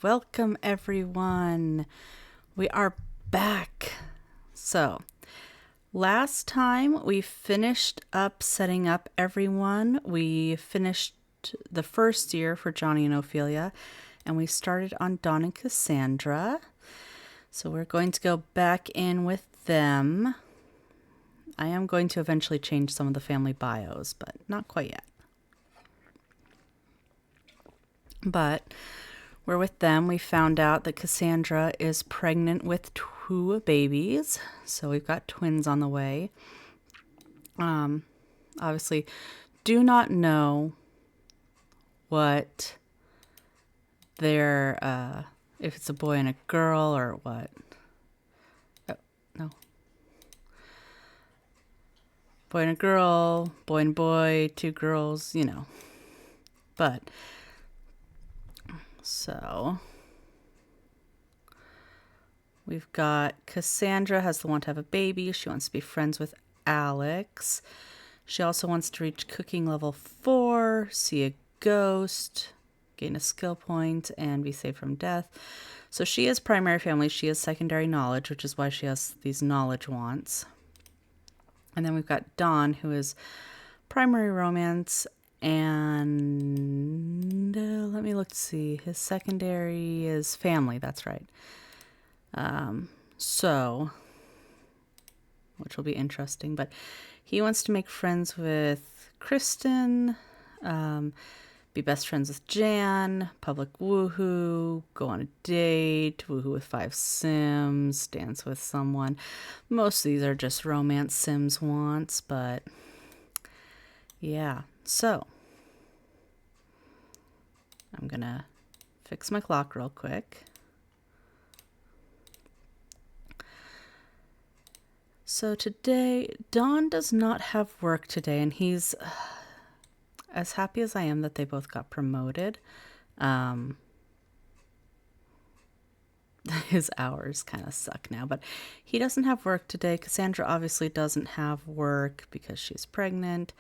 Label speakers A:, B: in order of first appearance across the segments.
A: Welcome, everyone. We are back. So, last time we finished up setting up everyone. We finished the first year for Johnny and Ophelia, and we started on Dawn and Cassandra. So, we're going to go back in with them. I am going to eventually change some of the family bios, but not quite yet. But we're with them. We found out that Cassandra is pregnant with 2 babies. So we've got twins on the way. Obviously, do not know what their, if it's a boy and a girl or what. Oh, no. Boy and a girl, boy and boy, 2 girls, But, so we've got Cassandra has the want to have a baby. She wants to be friends with Alex. She also wants to reach cooking level 4, see a ghost, gain a skill point, and be saved from death. So she is primary family. She is secondary knowledge, which is why she has these knowledge wants. And then we've got Dawn, who is primary romance, and let me look to see. His secondary is family. That's right. So, which will be interesting, but he wants to make friends with Kristen, be best friends with Jan, public woohoo, go on a date, woohoo with 5 Sims, dance with someone. Most of these are just romance Sims wants, but yeah. So, I'm gonna fix my clock real quick. So today, Don does not have work today, and he's as happy as I am that they both got promoted. His hours kind of suck now, but he doesn't have work today. Cassandra obviously doesn't have work because she's pregnant.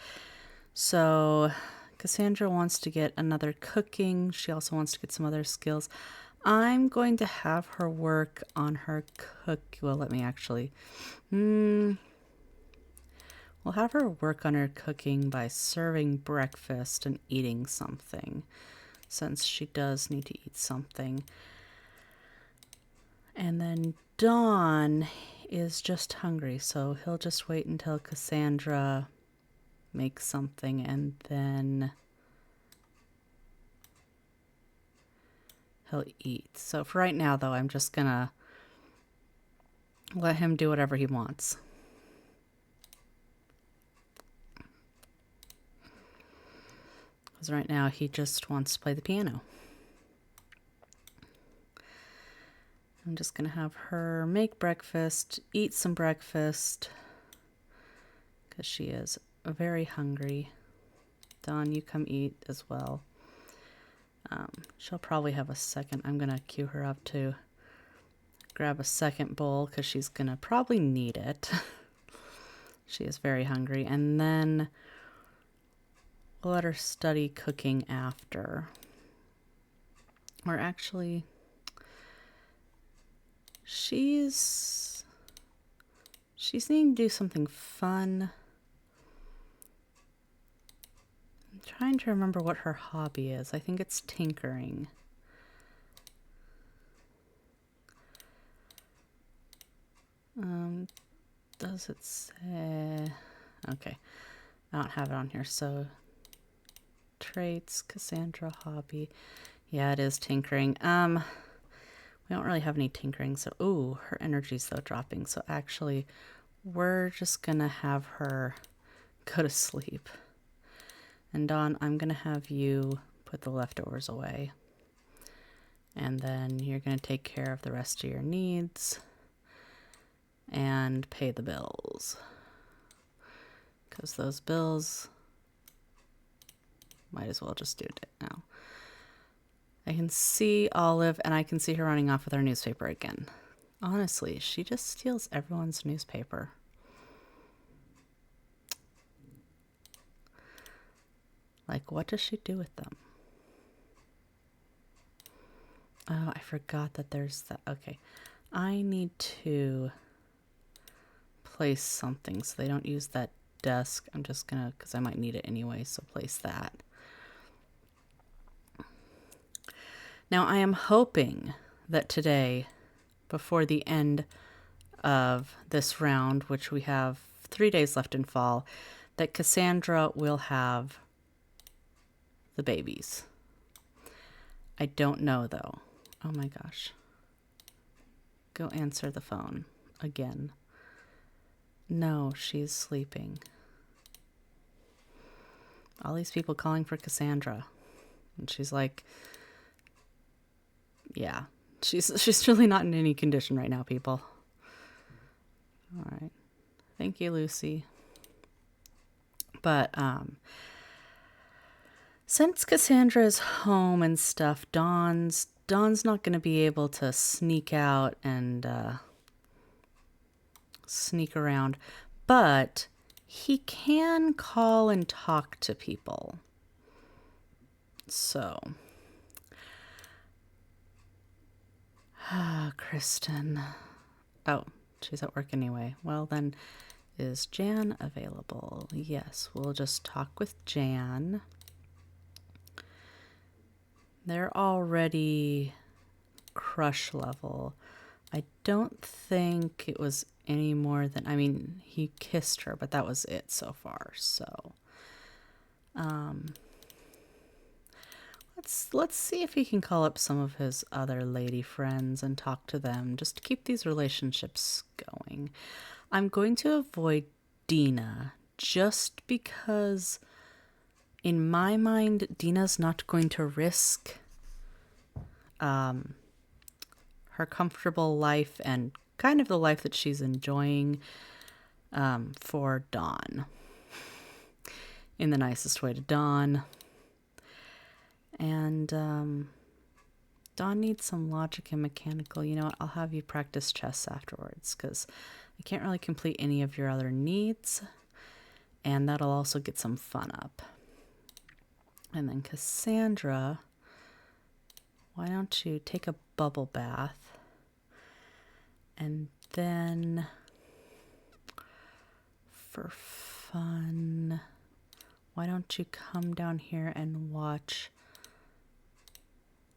A: So Cassandra wants to get another cooking. She also wants to get some other skills. I'm going to have her work on her Well, let me actually. We'll have her work on her cooking by serving breakfast and eating something, since she does need to eat something. And then Dawn is just hungry, so he'll just wait until Cassandra makes something and then he'll eat. So for right now, though, I'm just gonna let him do whatever he wants. Because right now he just wants to play the piano. I'm just gonna have her make breakfast, eat some breakfast, because she is very hungry. Dawn, you come eat as well. She'll probably have a second. I'm gonna cue her up to grab a second bowl because she's gonna probably need it. She is very hungry. And then we'll let her study cooking after. Or actually, she's needing to do something fun. I'm trying to remember what her hobby is. I think it's tinkering. Does it say? Okay, I don't have it on here. So traits, Cassandra, hobby. Yeah, it is tinkering. We don't really have any tinkering. So, ooh, her energy's though dropping. So actually, we're just gonna have her go to sleep. And Dawn, I'm gonna have you put the leftovers away. And then you're gonna take care of the rest of your needs and pay the bills. Because those bills might as well just do it now. I can see Olive, and I can see her running off with her newspaper again. Honestly, she just steals everyone's newspaper. Like, what does she do with them? Oh, I forgot that there's that. Okay. I need to place something so they don't use that desk. I'm just gonna, because I might need it anyway, so place that. Now I am hoping that today, before the end of this round, which we have 3 days left in fall, that Cassandra will have the babies. I don't know though. Oh my gosh. Go answer the phone again. No, she's sleeping. All these people calling for Cassandra. And she's like, yeah, she's really not in any condition right now, people. All right. Thank you, Lucy. But since Cassandra is home and stuff, Dawn's not going to be able to sneak out and sneak around, but he can call and talk to people. So, Kristen. Oh, she's at work anyway. Well, then, is Jan available? Yes, we'll just talk with Jan. They're already crush level. I don't think it was any more than, I mean, he kissed her, but that was it so far. So, let's see if he can call up some of his other lady friends and talk to them, just to keep these relationships going. I'm going to avoid Dina just because in my mind, Dina's not going to risk her comfortable life and kind of the life that she's enjoying for Dawn. In the nicest way to Dawn. And Dawn needs some logic and mechanical. You know what? I'll have you practice chess afterwards because I can't really complete any of your other needs. And that'll also get some fun up. And then Cassandra, why don't you take a bubble bath? And then for fun, why don't you come down here and watch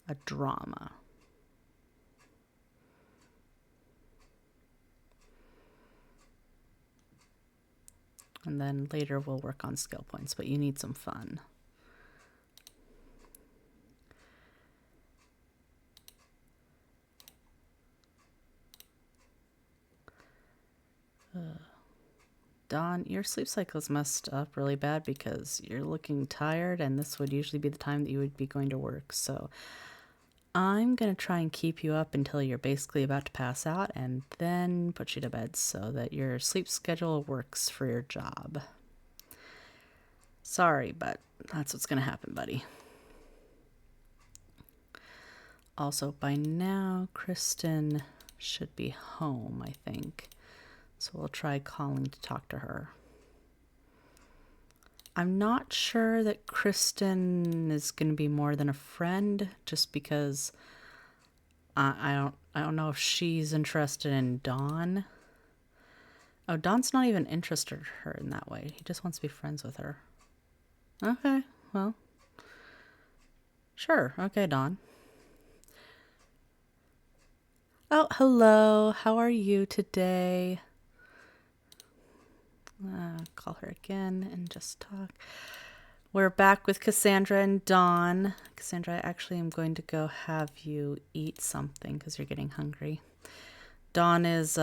A: a drama? And then later we'll work on skill points, but you need some fun. Dawn, your sleep cycle is messed up really bad because you're looking tired and this would usually be the time that you would be going to work. So I'm going to try and keep you up until you're basically about to pass out and then put you to bed so that your sleep schedule works for your job. Sorry, but that's what's going to happen, buddy. Also, by now, Kristen should be home, I think. So we'll try calling to talk to her. I'm not sure that Kristen is going to be more than a friend, just because I don't know if she's interested in Dawn. Oh, Dawn's not even interested in her in that way. He just wants to be friends with her. Okay, well, sure. Okay, Dawn. Oh, hello. How are you today? Call her again and just talk. We're back with Cassandra and Dawn. Cassandra, I actually am going to go have you eat something because you're getting hungry. Dawn is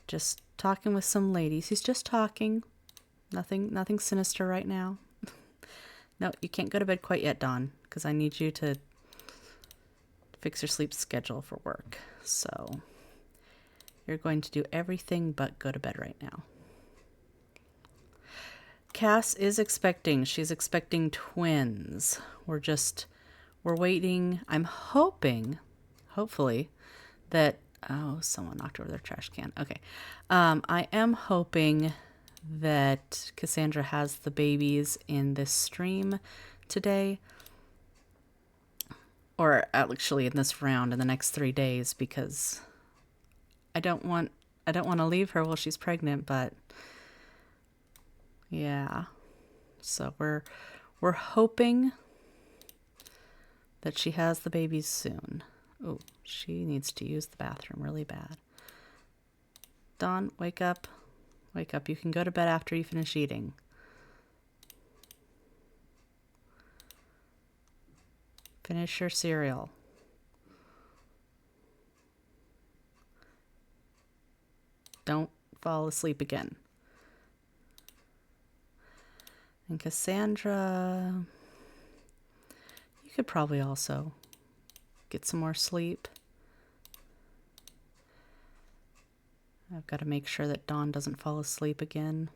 A: just talking with some ladies. He's just talking. Nothing sinister right now. No, you can't go to bed quite yet, Dawn, because I need you to fix your sleep schedule for work. So you're going to do everything but go to bed right now. Cass is expecting. She's expecting twins. We're waiting. I'm hopefully, that, oh, someone knocked over their trash can. Okay. I am hoping that Cassandra has the babies in this stream today. or actually in this round in the next 3 days, because I don't want to leave her while she's pregnant, but yeah. So we're hoping that she has the babies soon. Oh, she needs to use the bathroom really bad. Dawn, wake up. Wake up. You can go to bed after you finish eating. Finish your cereal. Don't fall asleep again. And Cassandra, you could probably also get some more sleep. I've got to make sure that Dawn doesn't fall asleep again.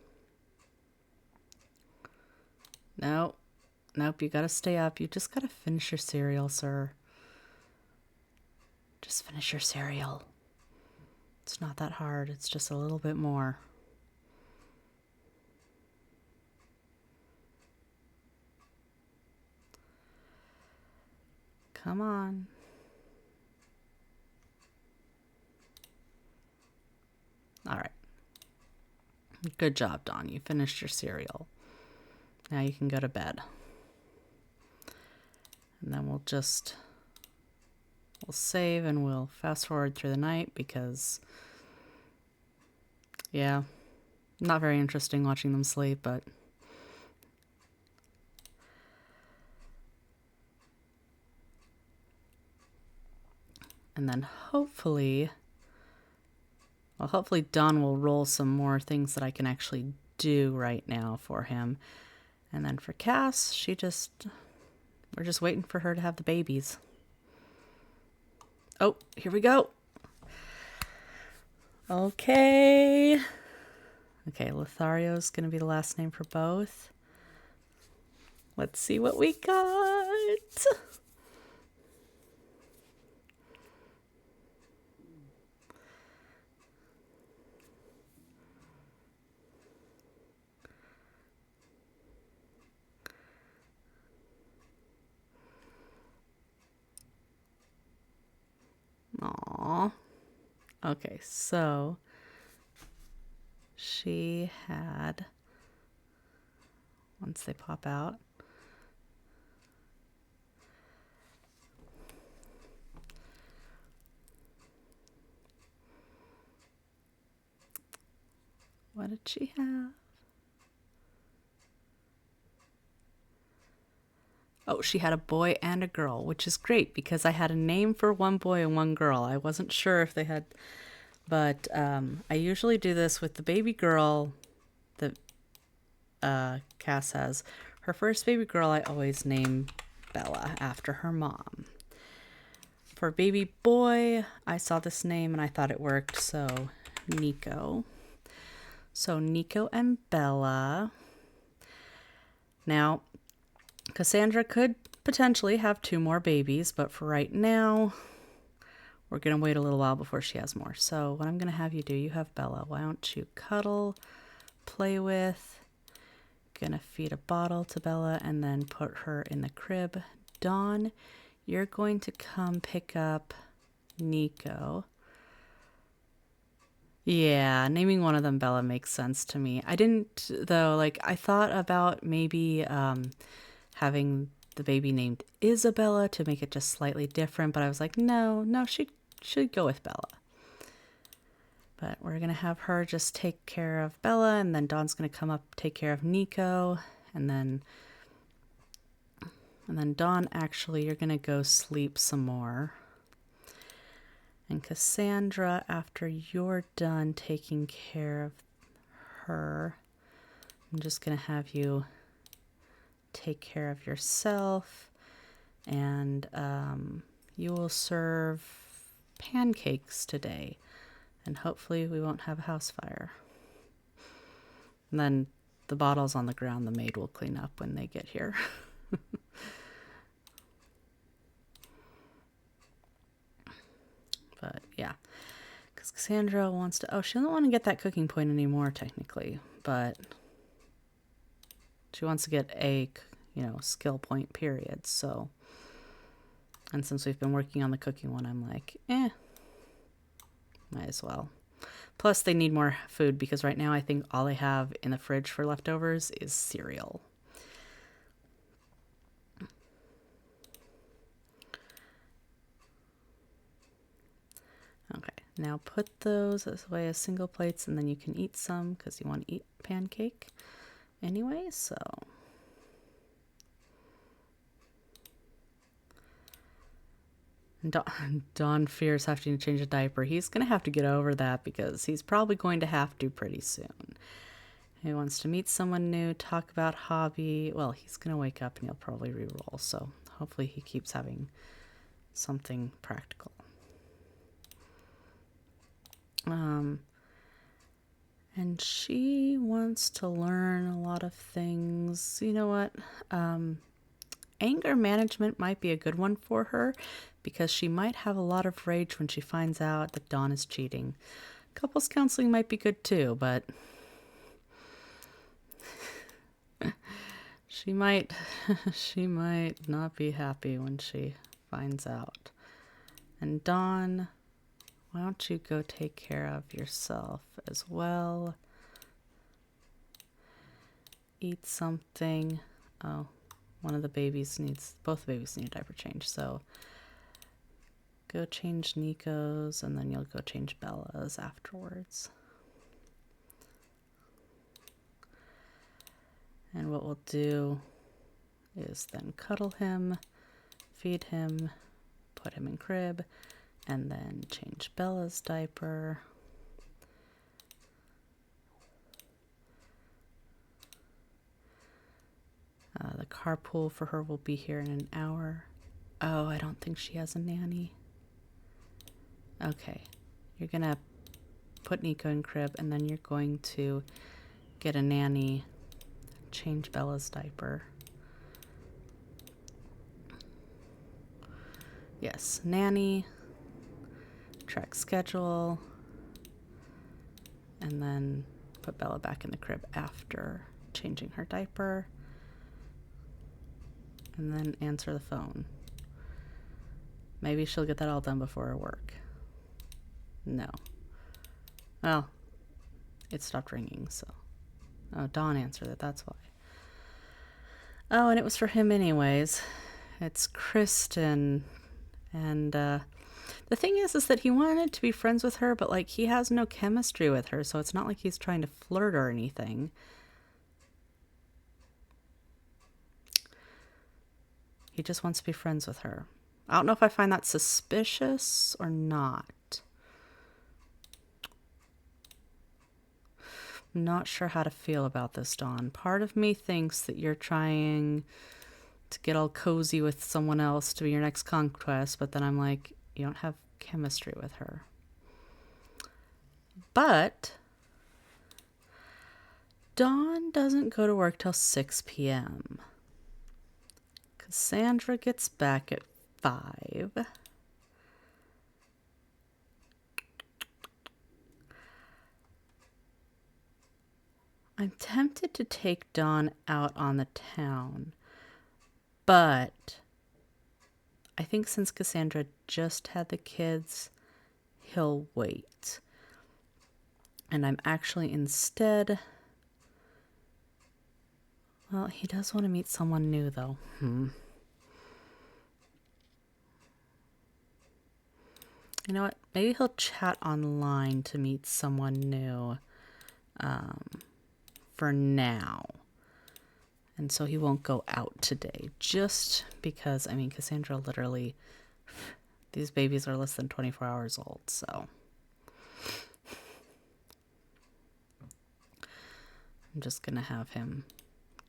A: No, nope, you got to stay up. You just got to finish your cereal, sir. Just finish your cereal. It's not that hard. It's just a little bit more. Come on. All right. Good job, Dawn. You finished your cereal. Now you can go to bed. And then we'll save and we'll fast forward through the night because, yeah, not very interesting watching them sleep, but and then hopefully Dawn will roll some more things that I can actually do right now for him. And then for Cass, we're just waiting for her to have the babies. Oh, here we go. Okay, Lothario's going to be the last name for both. Let's see what we got. Aww. Okay, so she had, once they pop out, what did she have? Oh, she had a boy and a girl, which is great because I had a name for one boy and one girl. I wasn't sure if they had, but I usually do this with the baby girl that Cass has. Her first baby girl, I always name Bella after her mom. For baby boy, I saw this name and I thought it worked, so Nico. So Nico and Bella. Now, Cassandra could potentially have 2 more babies, but for right now, we're going to wait a little while before she has more. So what I'm going to have you do, you have Bella. Why don't you cuddle, play with, going to feed a bottle to Bella, and then put her in the crib. Dawn, you're going to come pick up Nico. Yeah, naming one of them Bella makes sense to me. I didn't, though, I thought about maybe having the baby named Isabella to make it just slightly different, but I was like, no, she should go with Bella. But we're going to have her just take care of Bella, and then Dawn's going to come up, take care of Nico, and then Dawn, actually, you're going to go sleep some more. And Cassandra, after you're done taking care of her, I'm just going to have you take care of yourself, and you will serve pancakes today, and hopefully we won't have a house fire. And then the bottles on the ground, the maid will clean up when they get here. But yeah, because Cassandra wants to, she doesn't want to get that cooking point anymore technically, but she wants to get a, skill point period. So And since we've been working on the cooking one, I'm like, might as well. Plus, they need more food because right now I think all I have in the fridge for leftovers is cereal. Okay, now put those away as single plates, and then you can eat some because you want to eat pancake anyway, so. Don fears having to change a diaper. He's going to have to get over that because he's probably going to have to pretty soon. He wants to meet someone new, talk about hobby. Well, he's going to wake up and he'll probably re-roll, so hopefully he keeps having something practical. And she wants to learn a lot of things. You know what? Anger management might be a good one for her because she might have a lot of rage when she finds out that Dawn is cheating. Couples counseling might be good too, but she might not be happy when she finds out. And Dawn, why don't you go take care of yourself as well? Eat something. Oh, both the babies need a diaper change, so go change Nico's and then you'll go change Bella's afterwards. And what we'll do is then cuddle him, feed him, put him in crib, and then change Bella's diaper. The carpool for her will be here in an hour. Oh, I don't think she has a nanny. Okay, you're gonna put Nico in crib and then you're going to get a nanny, change Bella's diaper. Yes, nanny, track schedule, and then put Bella back in the crib after changing her diaper. And then answer the phone. Maybe she'll get that all done before her work. No. Well, it stopped ringing, so. Oh, Dawn answered it, that's why. Oh, and it was for him anyways. It's Kristen. And the thing is that he wanted to be friends with her, but like he has no chemistry with her, so it's not like he's trying to flirt or anything. He just wants to be friends with her. I don't know if I find that suspicious or not. I'm not sure how to feel about this, Dawn. Part of me thinks that you're trying to get all cozy with someone else to be your next conquest, but then I'm like, you don't have chemistry with her. But Dawn doesn't go to work till 6 p.m. Cassandra gets back at 5. I'm tempted to take Dawn out on the town, but I think since Cassandra just had the kids, he'll wait. And I'm actually instead... Well, he does want to meet someone new, though. You know what? Maybe he'll chat online to meet someone new for now. And so he won't go out today. Just because, I mean, Cassandra literally... These babies are less than 24 hours old, so... I'm just going to have him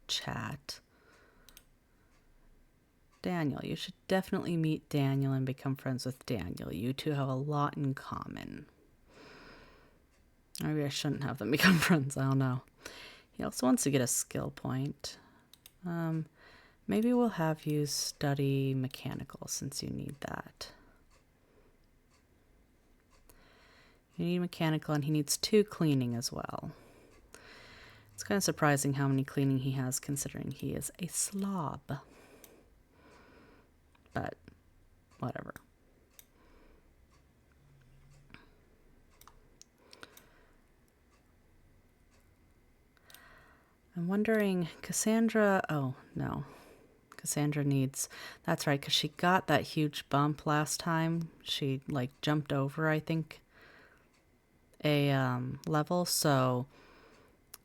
A: chat. Daniel, you should definitely meet Daniel and become friends with Daniel. You two have a lot in common. Maybe I shouldn't have them become friends, I don't know. He also wants to get a skill point. Maybe we'll have you study mechanical since you need that. You need mechanical and he needs 2 cleaning as well. It's kind of surprising how many cleaning he has considering he is a slob. But whatever. I'm wondering, Cassandra, oh no, Cassandra needs, that's right, because she got that huge bump last time. She like jumped over, I think, a level, so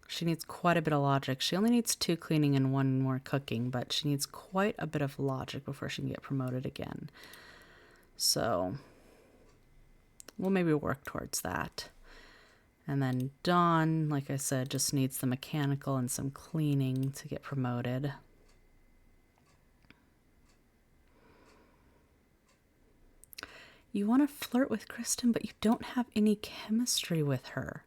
A: she needs quite a bit of logic. She only needs 2 cleaning and 1 more cooking, but she needs quite a bit of logic before she can get promoted again. So we'll maybe work towards that. And then Dawn, like I said, just needs the mechanical and some cleaning to get promoted. You want to flirt with Kristen, but you don't have any chemistry with her.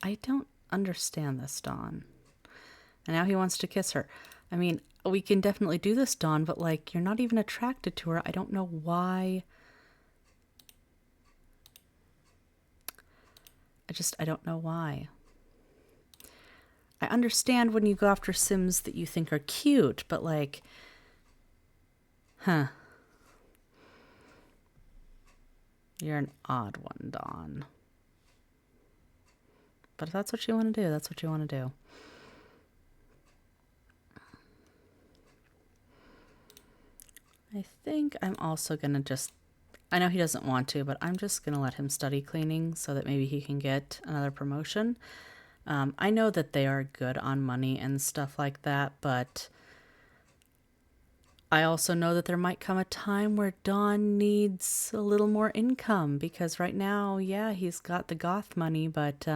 A: I don't understand this, Dawn. And now he wants to kiss her. I mean, we can definitely do this, Dawn, but like, you're not even attracted to her. I don't know why. I don't know why. I understand when you go after Sims that you think are cute, but like, huh. You're an odd one, Dawn. But if that's what you want to do, that's what you want to do. I think I'm also going to just, I know he doesn't want to, but I'm just going to let him study cleaning so that maybe he can get another promotion. I know that they are good on money and stuff like that, but I also know that there might come a time where Dawn needs a little more income, because right now, yeah, he's got the goth money, but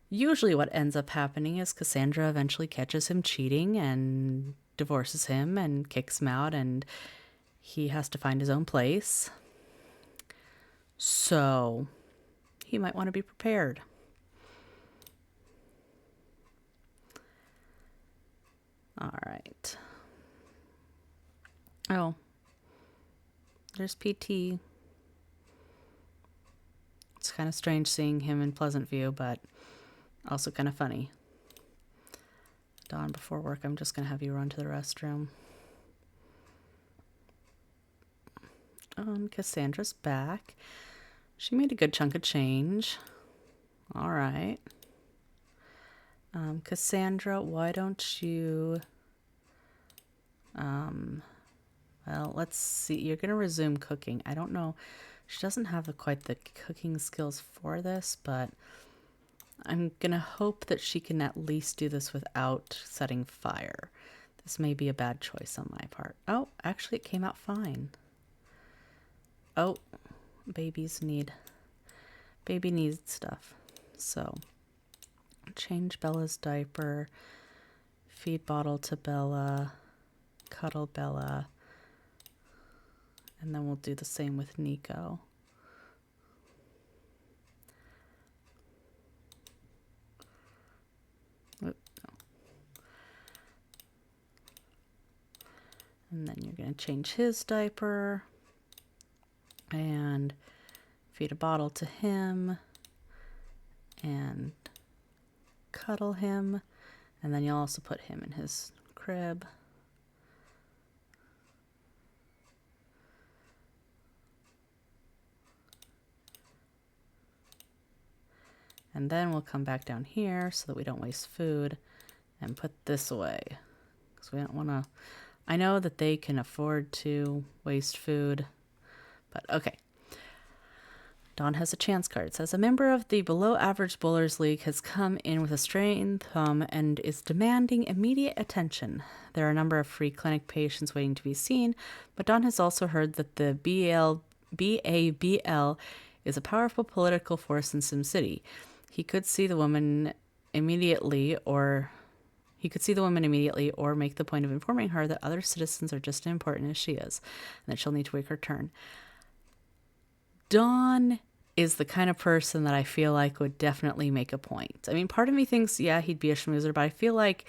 A: usually what ends up happening is Cassandra eventually catches him cheating and divorces him and kicks him out, and he has to find his own place. So he might want to be prepared. All right. Oh, there's PT. It's kind of strange seeing him in Pleasant View, but also kind of funny. Dawn, before work, I'm just going to have you run to the restroom. Cassandra's back. She made a good chunk of change. All right. Cassandra, why don't you... well, let's see. You're going to resume cooking. I don't know. She doesn't have quite the cooking skills for this, but I'm going to hope that she can at least do this without setting fire. This may be a bad choice on my part. Oh, actually, it came out fine. Oh, baby needs stuff. So, change Bella's diaper, feed bottle to Bella, cuddle Bella, and then we'll do the same with Nico. Oop, no. And then you're going to change his diaper and feed a bottle to him and cuddle him, and then you'll also put him in his crib. And then we'll come back down here so that we don't waste food and put this away, because we don't want to, I know that they can afford to waste food, but okay. Dawn has a chance card. It says, a member of the below average bowlers league has come in with a strained thumb and is demanding immediate attention. There are a number of free clinic patients waiting to be seen, but Dawn has also heard that the BABL is a powerful political force in SimCity. He could see the woman immediately or make the point of informing her that other citizens are just as important as she is, and that she'll need to wait her turn. Dawn is the kind of person that I feel like would definitely make a point. I mean, part of me thinks, yeah, he'd be a schmoozer, but I feel like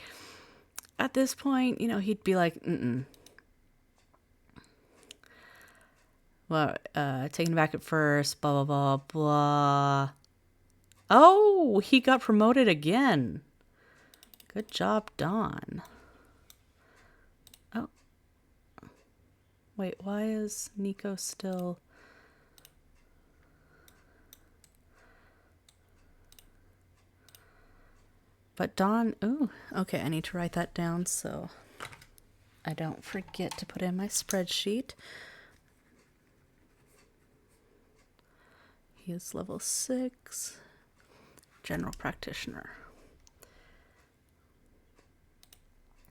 A: at this point, you know, he'd be like, well, taken back at first, blah, blah, blah, blah. Oh, he got promoted again. Good job, Dawn. Oh. Wait, why is Nico still... But Dawn... Ooh, okay, I need to write that down so I don't forget to put in my spreadsheet. He is level 6. General practitioner.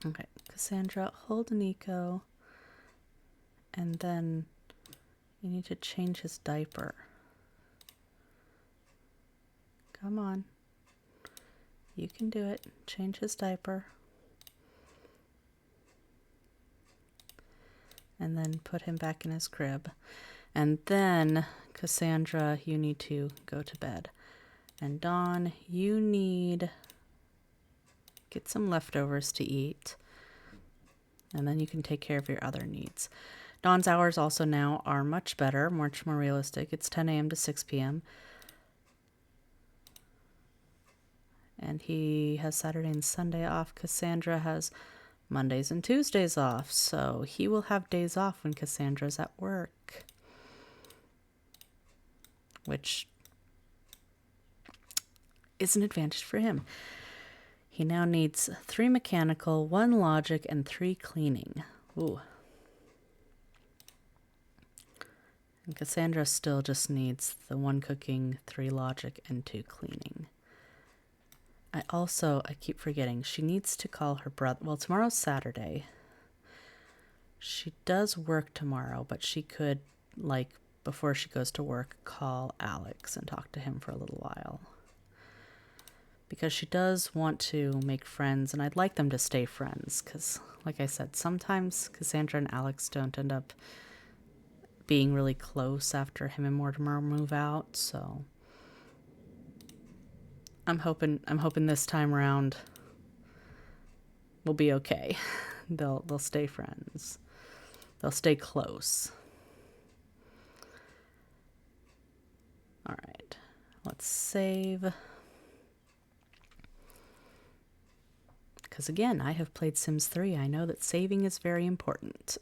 A: Okay, Cassandra, hold Nico. And then you need to change his diaper. Come on. You can do it. Change his diaper. And then put him back in his crib. And then, Cassandra, you need to go to bed. And Dawn, you need... get some leftovers to eat. And then you can take care of your other needs. Dawn's hours also now are much better, much more realistic. It's 10 a.m. to 6 p.m. And he has Saturday and Sunday off. Cassandra has Mondays and Tuesdays off. So he will have days off when Cassandra's at work. Which is an advantage for him. He now needs 3 mechanical, 1 logic, and 3 cleaning. Ooh. And Cassandra still just needs the 1 cooking, 3 logic, and 2 cleaning. I keep forgetting, she needs to call her brother. Well, tomorrow's Saturday. She does work tomorrow, but she could, like, before she goes to work, call Alex and talk to him for a little while. Because she does want to make friends, and I'd like them to stay friends, because, like I said, sometimes Cassandra and Alex don't end up being really close after him and Mortimer move out, so... I'm hoping this time around will be okay. They'll stay friends. They'll stay close. All right. Let's save. Because again, I have played Sims 3. I know that saving is very important.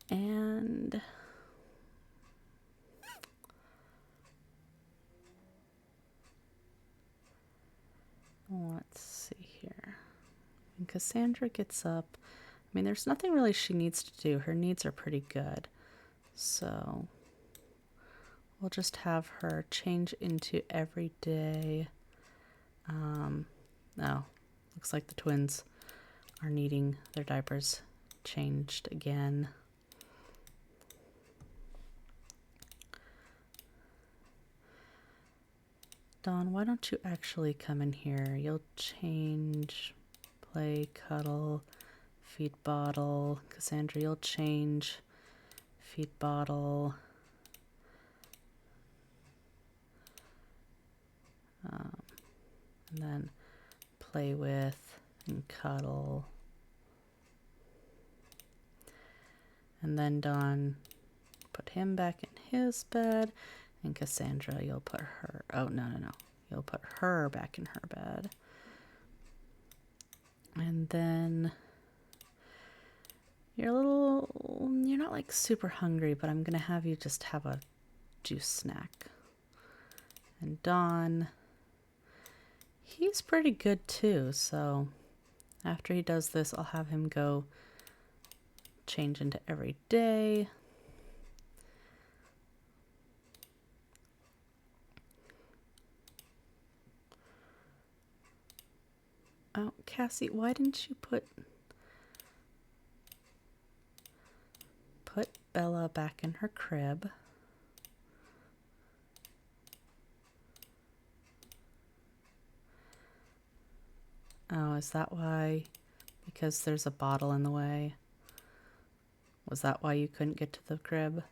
A: And... let's see here. When Cassandra gets up, I mean, there's nothing really she needs to do. Her needs are pretty good. So we'll just have her change into everyday. Oh, looks like the twins are needing their diapers changed again. Dawn, why don't you actually come in here? You'll change, play, cuddle, feed bottle. Cassandra, you'll change, feed bottle. And then play with and cuddle. And then Dawn, put him back in his bed. And Cassandra, you'll put her... oh, no. You'll put her back in her bed. And then... you're not like super hungry, but I'm going to have you just have a juice snack. And Dawn, he's pretty good too, so after he does this, I'll have him go change into every day. Oh, Cassie, why didn't you put Bella back in her crib? Oh, is that why? Because there's a bottle in the way? Was that why you couldn't get to the crib?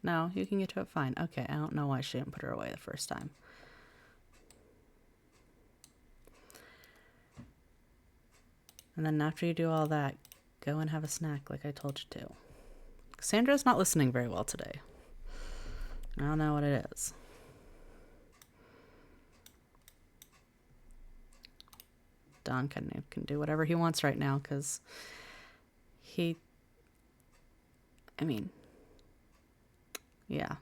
A: No, you can get to it fine. Okay, I don't know why she didn't put her away the first time. And then after you do all that, go and have a snack like I told you to. Cassandra's not listening very well today. I don't know what it is. Don can do whatever he wants right now because I mean, yeah.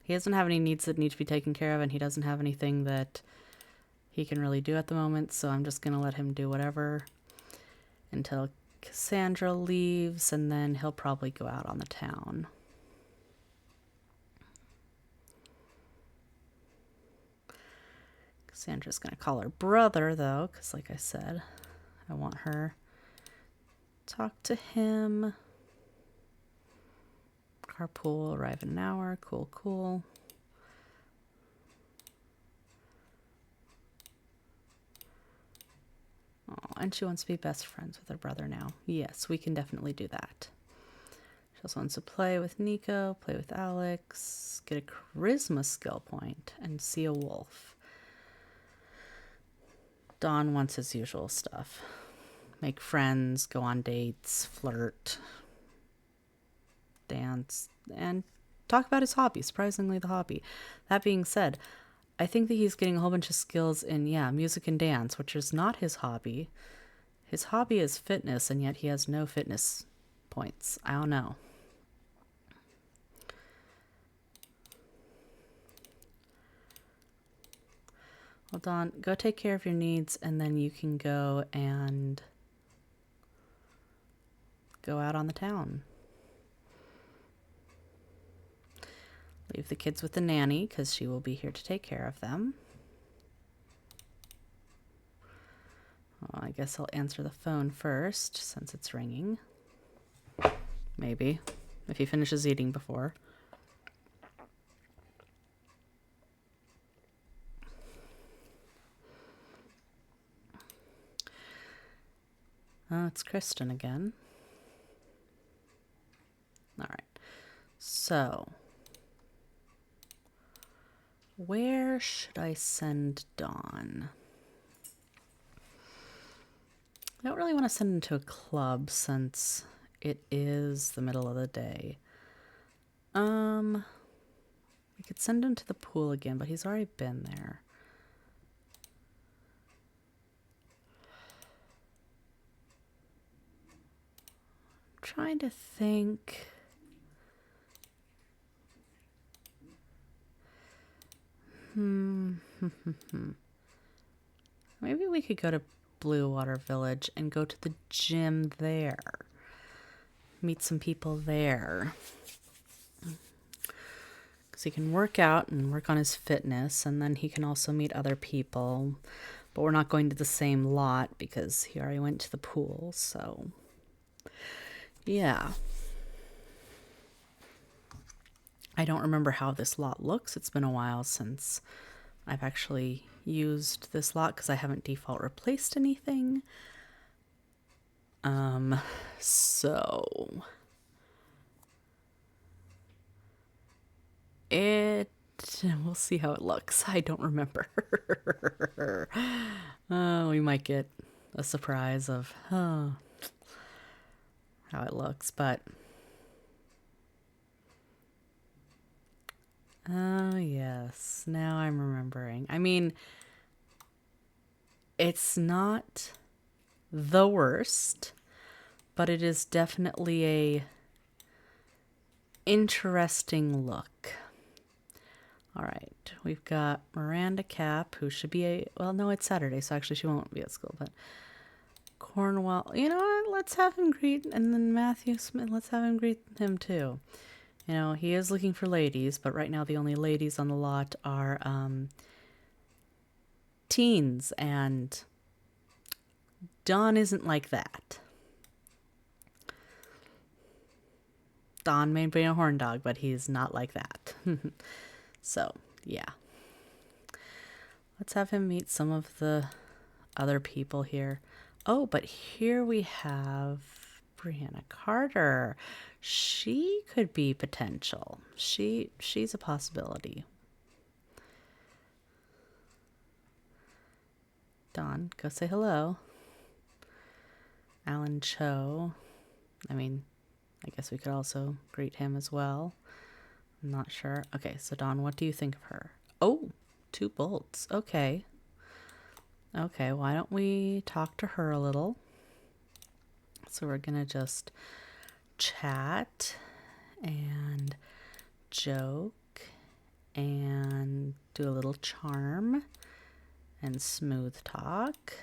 A: He doesn't have any needs that need to be taken care of, and he doesn't have anything that he can really do at the moment, so I'm just going to let him do whatever until Cassandra leaves, and then he'll probably go out on the town. Cassandra's going to call her brother, though, because like I said, I want her to talk to him. Carpool, arrive in an hour. Cool, cool. Oh, and she wants to be best friends with her brother now. Yes, we can definitely do that. She also wants to play with Nico, play with Alex, get a charisma skill point, and see a wolf. Don wants his usual stuff. Make friends, go on dates, flirt, dance, and talk about his hobby, surprisingly the hobby. That being said, I think that he's getting a whole bunch of skills in, music and dance, which is not his hobby. His hobby is fitness, and yet he has no fitness points. I don't know. Well, Dawn, go take care of your needs, and then you can go and go out on the town. Leave the kids with the nanny, because she will be here to take care of them. Well, I guess I'll answer the phone first, since it's ringing. Maybe, if he finishes eating before. Oh, it's Kristen again. All right. So, where should I send Dawn? I don't really want to send him to a club since it is the middle of the day. I could send him to the pool again, but he's already been there. I'm trying to think. Maybe we could go to Blue Water Village and go to the gym there. Meet some people there. Because he can work out and work on his fitness, and then he can also meet other people. But we're not going to the same lot because he already went to the pool, so yeah. I don't remember how this lot looks. It's been a while since I've actually used this lot because I haven't default replaced anything. So we'll see how it looks. I don't remember. We might get a surprise of how it looks, but oh yes, now I'm remembering. I mean, it's not the worst, but it is definitely a interesting look. All right, we've got Miranda Cap, who should be well, no, it's Saturday, so actually she won't be at school, but Cornwall, you know what, let's have him greet, and then Matthew Smith, let's have him greet him too. You know, he is looking for ladies, but right now the only ladies on the lot are teens, and Don isn't like that. Don may be a horn dog, but he's not like that. So, yeah. Let's have him meet some of the other people here. Oh, but here we have Brianna Carter. She could be potential. She's a possibility. Don, go say hello. Alan Cho. I mean, I guess we could also greet him as well. I'm not sure. Okay, so Don, what do you think of her? Oh, 2 bolts. Okay. Okay, why don't we talk to her a little? So we're going to just chat and joke and do a little charm and smooth talk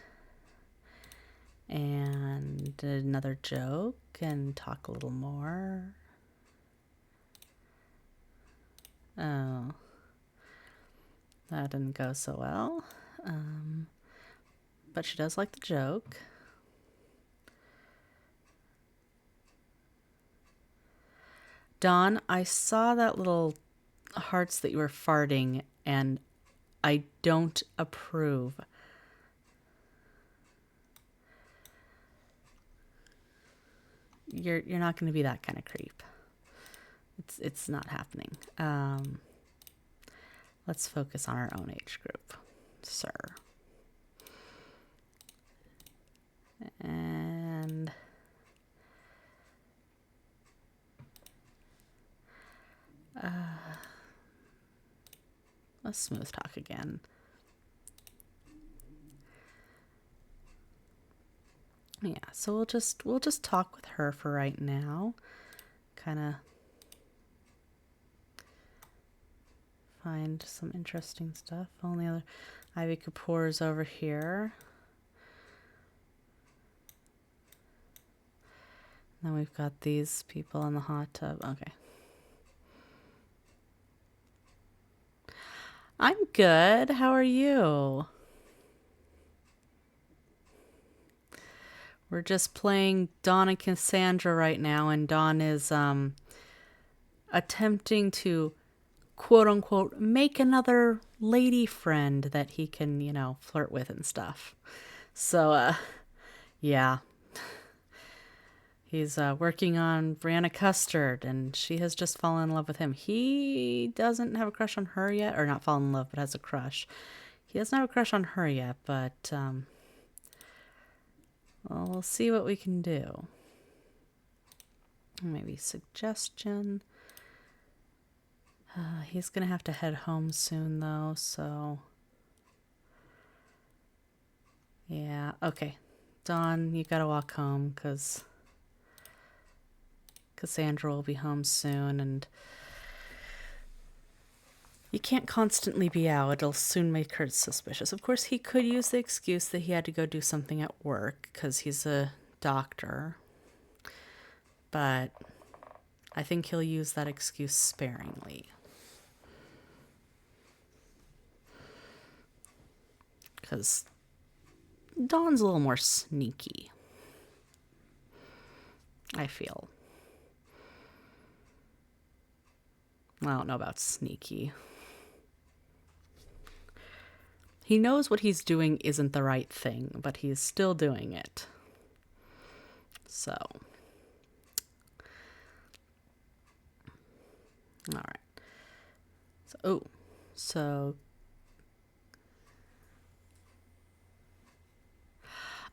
A: and another joke and talk a little more. Oh, that didn't go so well. But she does like the joke. Dawn, I saw that little hearts that you were farting, and I don't approve. You're not going to be that kind of creep. It's not happening. Let's focus on our own age group, sir. And let's smooth talk again. Yeah, so we'll just talk with her for right now. Kind of find some interesting stuff. Only other Ivy Kapoor's over here. Then we've got these people in the hot tub. Okay. I'm good. How are you? We're just playing Dawn and Cassandra right now, and Dawn is attempting to quote unquote make another lady friend that he can, you know, flirt with and stuff. So yeah. He's working on Brianna Custard, and she has just fallen in love with him. He doesn't have a crush on her yet, or not fallen in love, but has a crush. He doesn't have a crush on her yet, but well, we'll see what we can do. Maybe suggestion. He's going to have to head home soon, though, so... Yeah, okay. Dawn, you gotta walk home, because Cassandra will be home soon, and you can't constantly be out. It'll soon make her suspicious. Of course, he could use the excuse that he had to go do something at work, because he's a doctor. But I think he'll use that excuse sparingly. Because Dawn's a little more sneaky, I feel. I don't know about sneaky. He knows what he's doing isn't the right thing, but he's still doing it. So. All right. So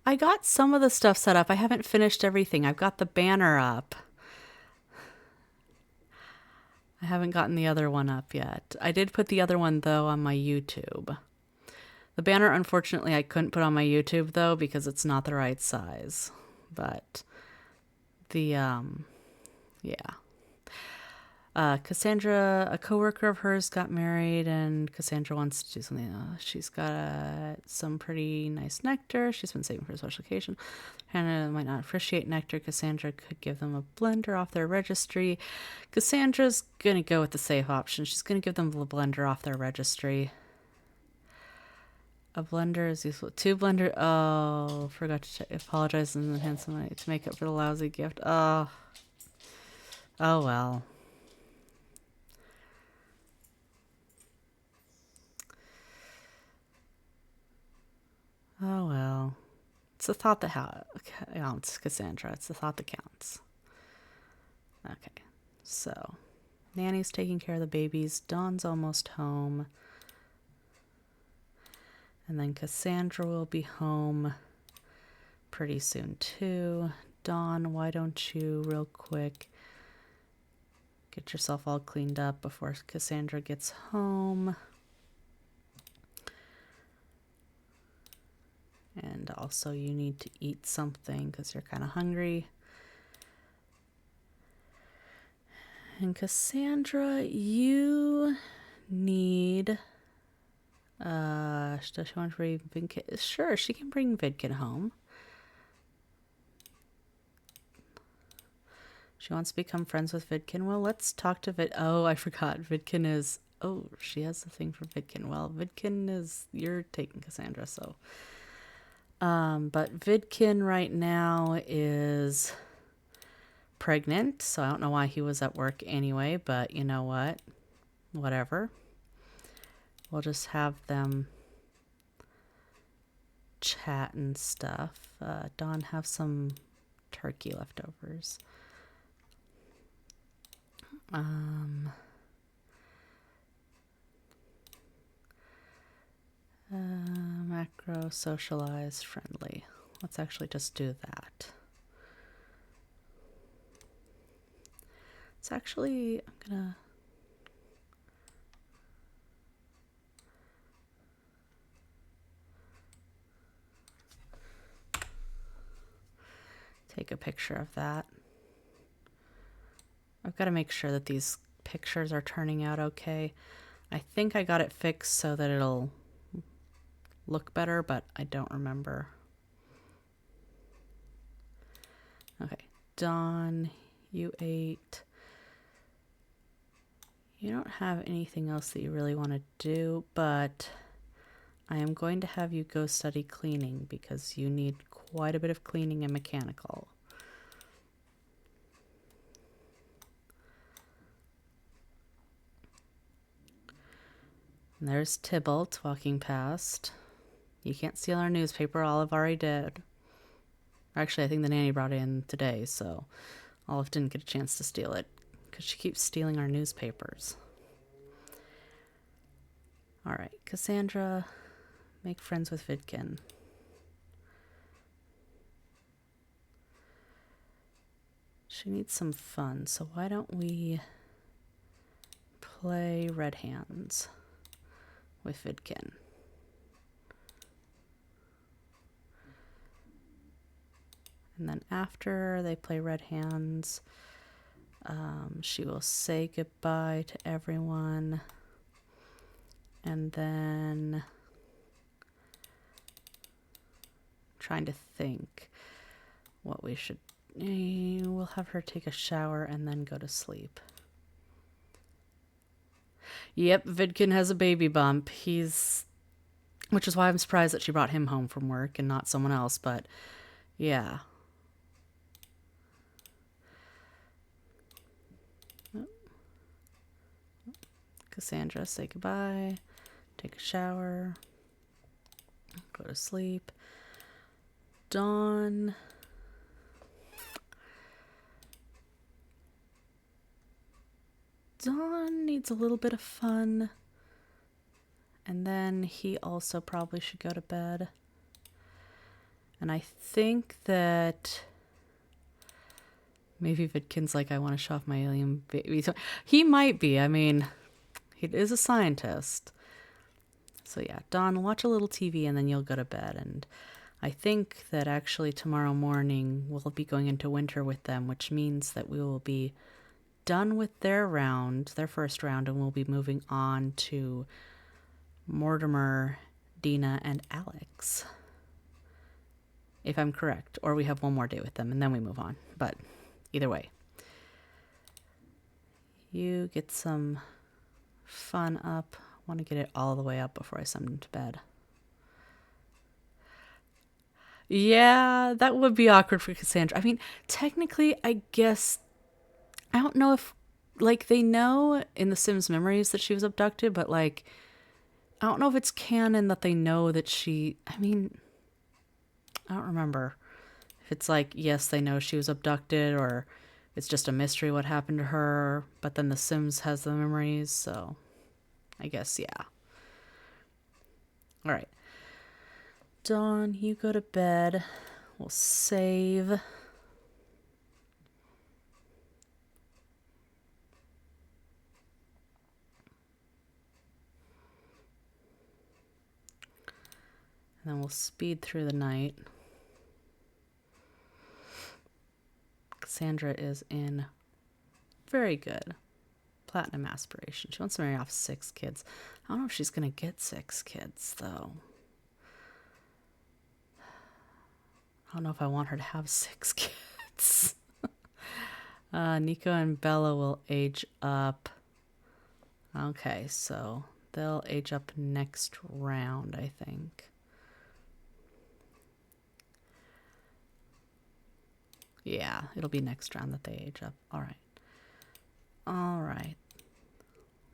A: I got some of the stuff set up. I haven't finished everything. I've got the banner up. I haven't gotten the other one up yet. I did put the other one, though, on my YouTube. The banner, unfortunately, I couldn't put on my YouTube, though, because it's not the right size. But the, yeah. Cassandra, a coworker of hers, got married, and Cassandra wants to do something else. She's got some pretty nice nectar. She's been saving for a special occasion. Hannah might not appreciate nectar. Cassandra could give them a blender off their registry. Cassandra's going to go with the safe option. She's going to give them the blender off their registry. A blender is useful. 2 blender. Oh, forgot to apologize and hand some money to make up for the lousy gift. Oh well. Oh, well. It's the thought that counts, Cassandra. It's the thought that counts. Okay. So, Nanny's taking care of the babies. Dawn's almost home. And then Cassandra will be home pretty soon, too. Dawn, why don't you, real quick, get yourself all cleaned up before Cassandra gets home. also you need to eat something because you're kind of hungry. And Cassandra, you need... does she want to bring Vidkin? Sure, she can bring Vidkin home. She wants to become friends with Vidkin. Well, let's talk to Oh, I forgot. Vidkin is... Oh, she has the thing for Vidkin. Well, Vidkin is... You're taking Cassandra, so... But Vidkin right now is pregnant, so I don't know why he was at work anyway, but you know what? Whatever. We'll just have them chat and stuff. Dawn, have some turkey leftovers. Macro, socialize, friendly. Let's actually just do that. It's actually, I'm gonna... take a picture of that. I've got to make sure that these pictures are turning out okay. I think I got it fixed so that it'll look better, but I don't remember. Okay, Dawn, you ate. You don't have anything else that you really want to do, but I am going to have you go study cleaning because you need quite a bit of cleaning and mechanical. And there's Tybalt walking past. You can't steal our newspaper. Olive already did. Actually, I think the nanny brought it in today, so Olive didn't get a chance to steal it because she keeps stealing our newspapers. All right, Cassandra, make friends with Vidkin. She needs some fun, so why don't we play Red Hands with Vidkin? And then after they play Red Hands, she will say goodbye to everyone. And then... trying to think what we should... We'll have her take a shower and then go to sleep. Yep, Vidkin has a baby bump. Which is why I'm surprised that she brought him home from work and not someone else, but yeah. Cassandra, say goodbye, take a shower, go to sleep. Dawn. Dawn needs a little bit of fun. And then he also probably should go to bed. And I think that maybe Vidkin's like, I want to show off my alien baby. So he might be. I mean, he is a scientist. So yeah, Dawn, watch a little TV and then you'll go to bed. And I think that actually tomorrow morning we'll be going into winter with them, which means that we will be done with their first round, and we'll be moving on to Mortimer, Dina, and Alex. If I'm correct. Or we have one more day with them and then we move on. But either way. You get some fun up. I want to get it all the way up before I send them to bed. Yeah, that would be awkward for Cassandra. I mean, technically, I guess... I don't know if... Like, they know in The Sims Memories that she was abducted, but, like... I don't know if it's canon that they know that she... I mean... I don't remember. If it's like, yes, they know she was abducted, or it's just a mystery what happened to her, but then The Sims has the memories, so... I guess, yeah. Alright. Dawn, you go to bed. We'll save... And then we'll speed through the night. Cassandra is in very good platinum aspiration. She wants to marry off 6 kids. I don't know if she's going to get 6 kids, though. I don't know if I want her to have 6 kids. Nico and Bella will age up. Okay, so they'll age up next round, I think. Yeah, it'll be next round that they age up. All right. All right.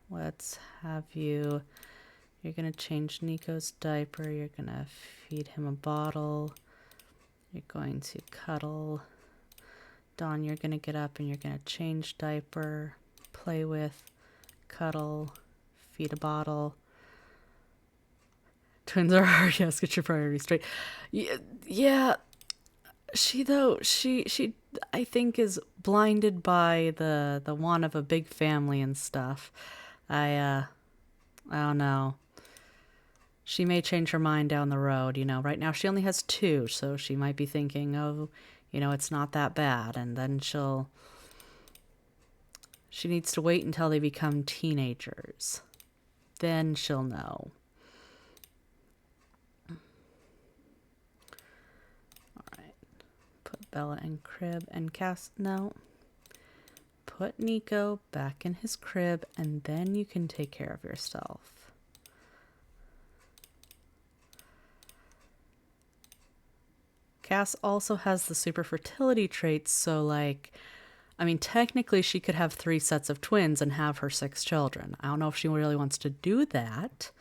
A: Let's have you... You're going to change Nico's diaper. You're going to feed him a bottle. You're going to cuddle. Dawn, you're going to get up and you're going to change diaper, play with, cuddle, feed a bottle. Twins are hard. Yes, get your priorities straight. Yeah. She I think is blinded by the want of a big family and stuff. I don't know. She may change her mind down the road, you know. Right now she only has 2, so she might be thinking, oh, you know, it's not that bad. And then she needs to wait until they become teenagers. Then she'll know. All right. Put Bella in crib and no. Put Nico back in his crib and then you can take care of yourself. Cass also has the super fertility traits, so like, I mean, technically she could have 3 sets of twins and have her 6 children. I don't know if she really wants to do that.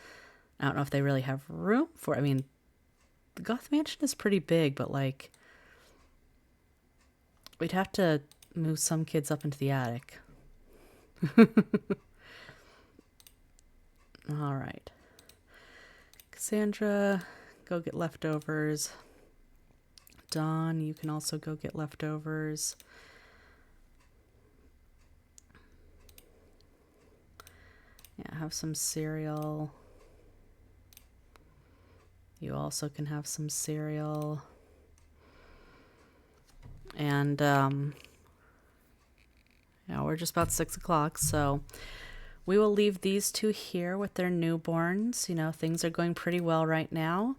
A: I don't know if they really have room for it. I mean, the Goth Mansion is pretty big, but like, we'd have to move some kids up into the attic. All right. Cassandra, go get leftovers. Dawn, you can also go get leftovers. Yeah, have some cereal. You also can have some cereal. And, yeah, we're just about 6 o'clock, so we will leave these 2 here with their newborns. You know, things are going pretty well right now.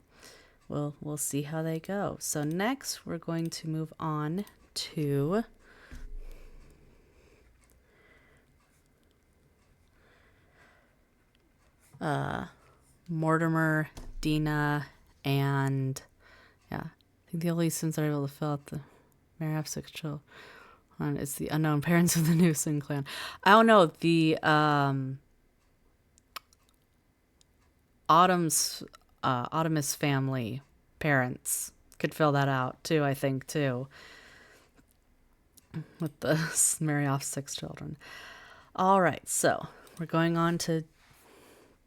A: We'll see how they go. So next, we're going to move on to Mortimer, Dina, and yeah, I think the only Sims that are able to fill out the Mary have 6 children is the unknown parents of the new Sin clan. I don't know, the Autumn's family parents could fill that out too, I think, too. With the marry off 6 children. All right, so we're going on to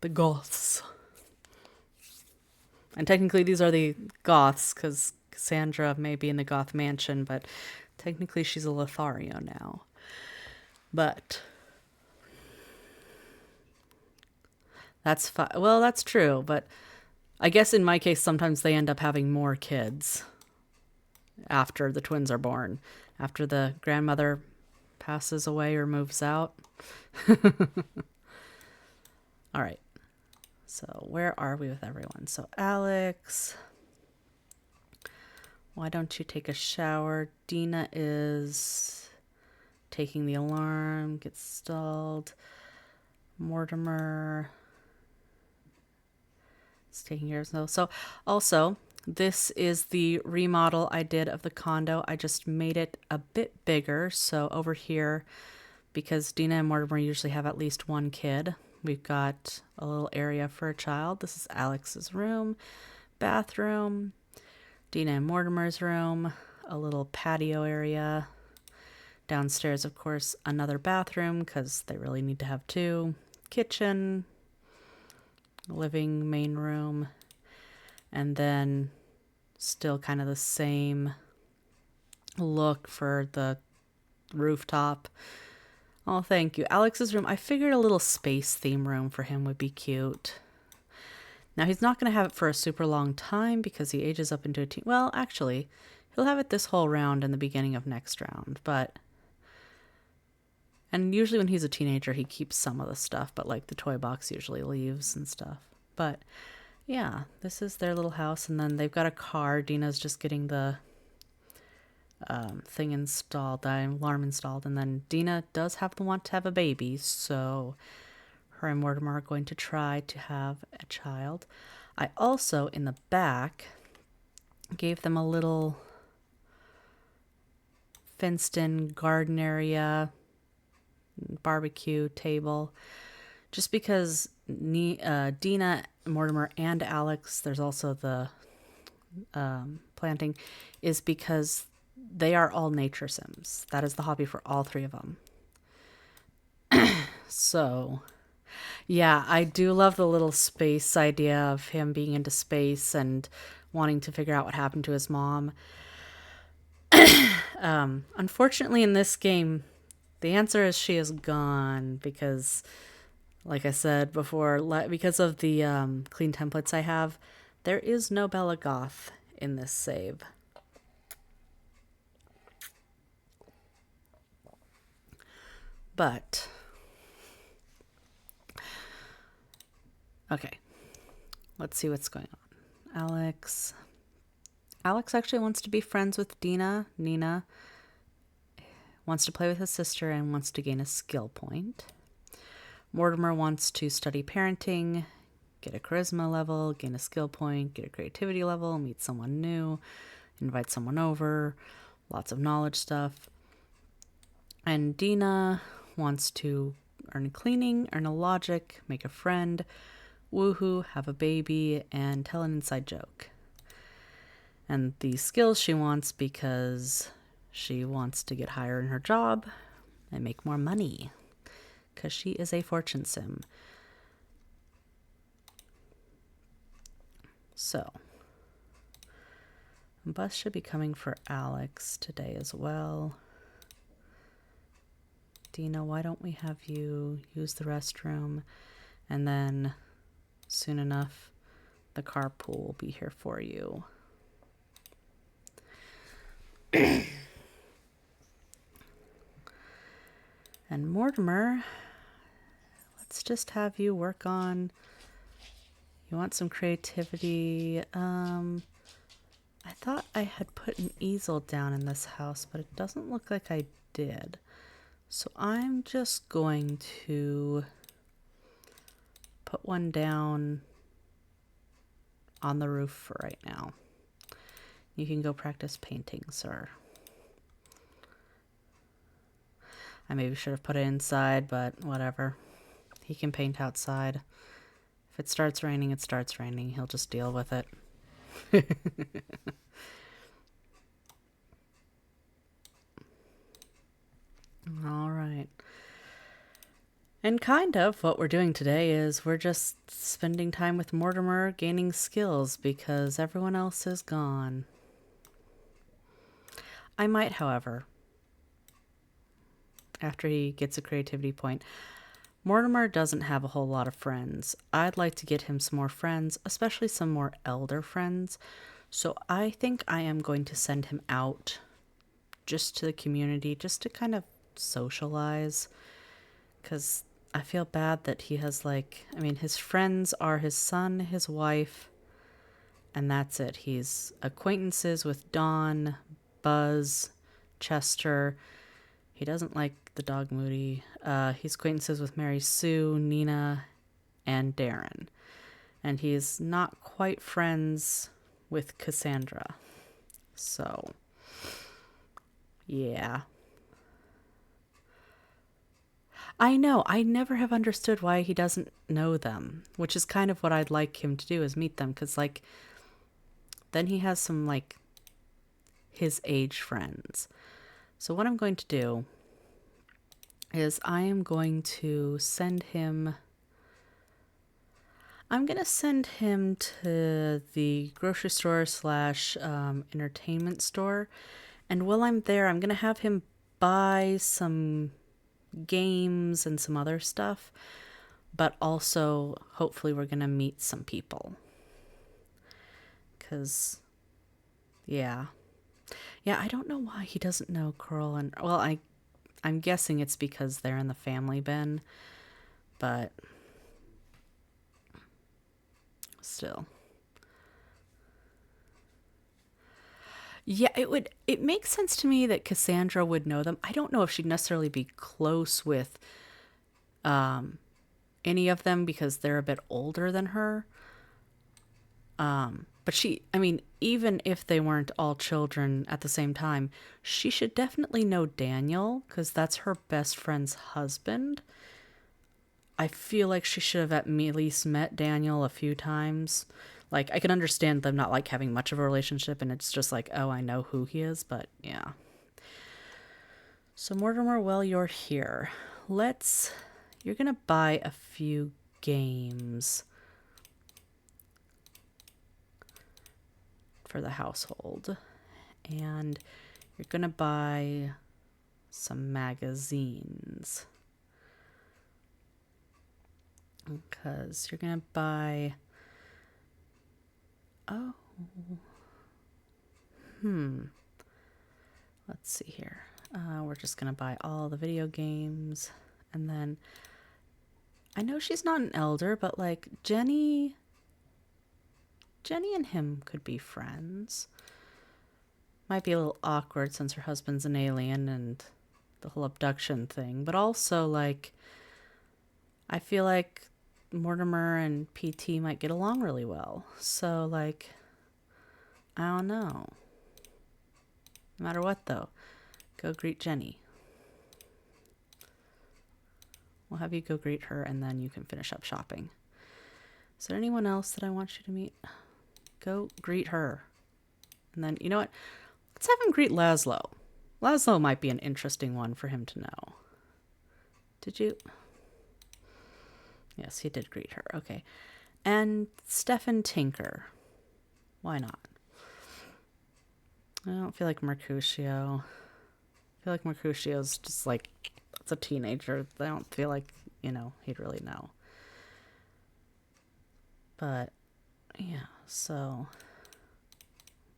A: the Goths. And technically these are the Goths because Cassandra may be in the Goth Mansion, but technically she's a Lothario now. But that's well, that's true, but I guess in my case, sometimes they end up having more kids after the twins are born, after the grandmother passes away or moves out. All right. So where are we with everyone? So Alex, why don't you take a shower? Dina is taking the alarm, gets stalled. Mortimer is taking care of himself. So also, this is the remodel I did of the condo. I just made it a bit bigger. So over here, because Dina and Mortimer usually have at least 1 kid, we've got a little area for a child. This is Alex's room, bathroom, Dina and Mortimer's room, a little patio area. Downstairs, of course, another bathroom because they really need to have 2. Kitchen, living main room, and then still kind of the same look for the rooftop. Oh, thank you. Alex's room. I figured a little space theme room for him would be cute. Now, he's not going to have it for a super long time because he ages up into a teen. Well, actually, he'll have it this whole round and the beginning of next round, but... And usually when he's a teenager, he keeps some of the stuff, but like the toy box usually leaves and stuff. But yeah, this is their little house, and then they've got a car. Dina's just getting the thing installed, the alarm installed, and then Dina does want to have a baby, so her and Mortimer are going to try to have a child. I also, in the back, gave them a little fenced-in garden area, barbecue table, just because Dina, Mortimer, and Alex, there's also the planting, is because they are all nature sims. That is the hobby for all three of them. So, yeah, I do love the little space idea of him being into space and wanting to figure out what happened to his mom. Unfortunately, in this game, the answer is she is gone because, like I said before, because of the clean templates I have, there is no Bella Goth in this save. But, okay, let's see what's going on. Alex actually wants to be friends with Dina. Nina wants to play with his sister and wants to gain a skill point. Mortimer wants to study parenting, get a charisma level, gain a skill point, get a creativity level, meet someone new, invite someone over, lots of knowledge stuff. And Dina wants to earn a cleaning, earn a logic, make a friend, woohoo, have a baby, and tell an inside joke. And the skills she wants because she wants to get higher in her job and make more money because she is a fortune sim. So, a bus should be coming for Alex today as well. Dina, why don't we have you use the restroom, and then soon enough the carpool will be here for you. And Mortimer, let's just have you work on, you want some creativity. I thought I had put an easel down in this house, but it doesn't look like I did. So I'm just going to put one down on the roof for right now. You can go practice painting, sir. I maybe should have put it inside, but whatever. He can paint outside. If it starts raining, it starts raining. He'll just deal with it. All right. And kind of what we're doing today is we're just spending time with Mortimer, gaining skills because everyone else is gone. I might, however, after he gets a creativity point, Mortimer doesn't have a whole lot of friends. I'd like to get him some more friends, especially some more elder friends. So I think I am going to send him out just to the community, just to kind of socialize. Because I feel bad that he has his friends are his son, his wife, and that's it. He's acquaintances with Dawn, Buzz, Chester. He doesn't like the dog Moody. He's acquaintances with Mary Sue, Nina, and Darren. And he's not quite friends with Cassandra. So, yeah. I know, I never have understood why he doesn't know them, which is kind of what I'd like him to do, is meet them, because, then he has some, his age friends. So what I'm going to do is I'm going to send him to the grocery store / entertainment store. And while I'm there, I'm going to have him buy some games and some other stuff. but also hopefully we're going to meet some people. Because, yeah. Yeah, I don't know why he doesn't know Coral and... Well, I'm guessing it's because they're in the family bin, but still. Yeah, it makes sense to me that Cassandra would know them. I don't know if she'd necessarily be close with any of them because they're a bit older than her. But I mean, even if they weren't all children at the same time, she should definitely know Daniel because that's her best friend's husband. I feel like she should have at least met Daniel a few times. Like, I can understand them not like having much of a relationship and it's just like, oh, I know who he is, but yeah. So Mortimer, well, you're here. You're gonna buy a few games for the household. And you're gonna buy some magazines. Because you're gonna buy... Oh. Let's see here. We're just gonna buy all the video games. And then... I know she's not an elder, but like Jenny and him could be friends. Might be a little awkward since her husband's an alien and the whole abduction thing. But also, like, I feel like Mortimer and PT might get along really well. So, like, I don't know. No matter what, though, go greet Jenny. We'll have you go greet her, and then you can finish up shopping. Is there anyone else that I want you to meet? Go greet her. And then, you know what? Let's have him greet Laszlo. Laszlo might be an interesting one for him to know. Did you? Yes, he did greet her. Okay. And Stefan Tinker. Why not? I don't feel like Mercutio. I feel like Mercutio's just like, it's a teenager. I don't feel like, he'd really know. But, yeah, so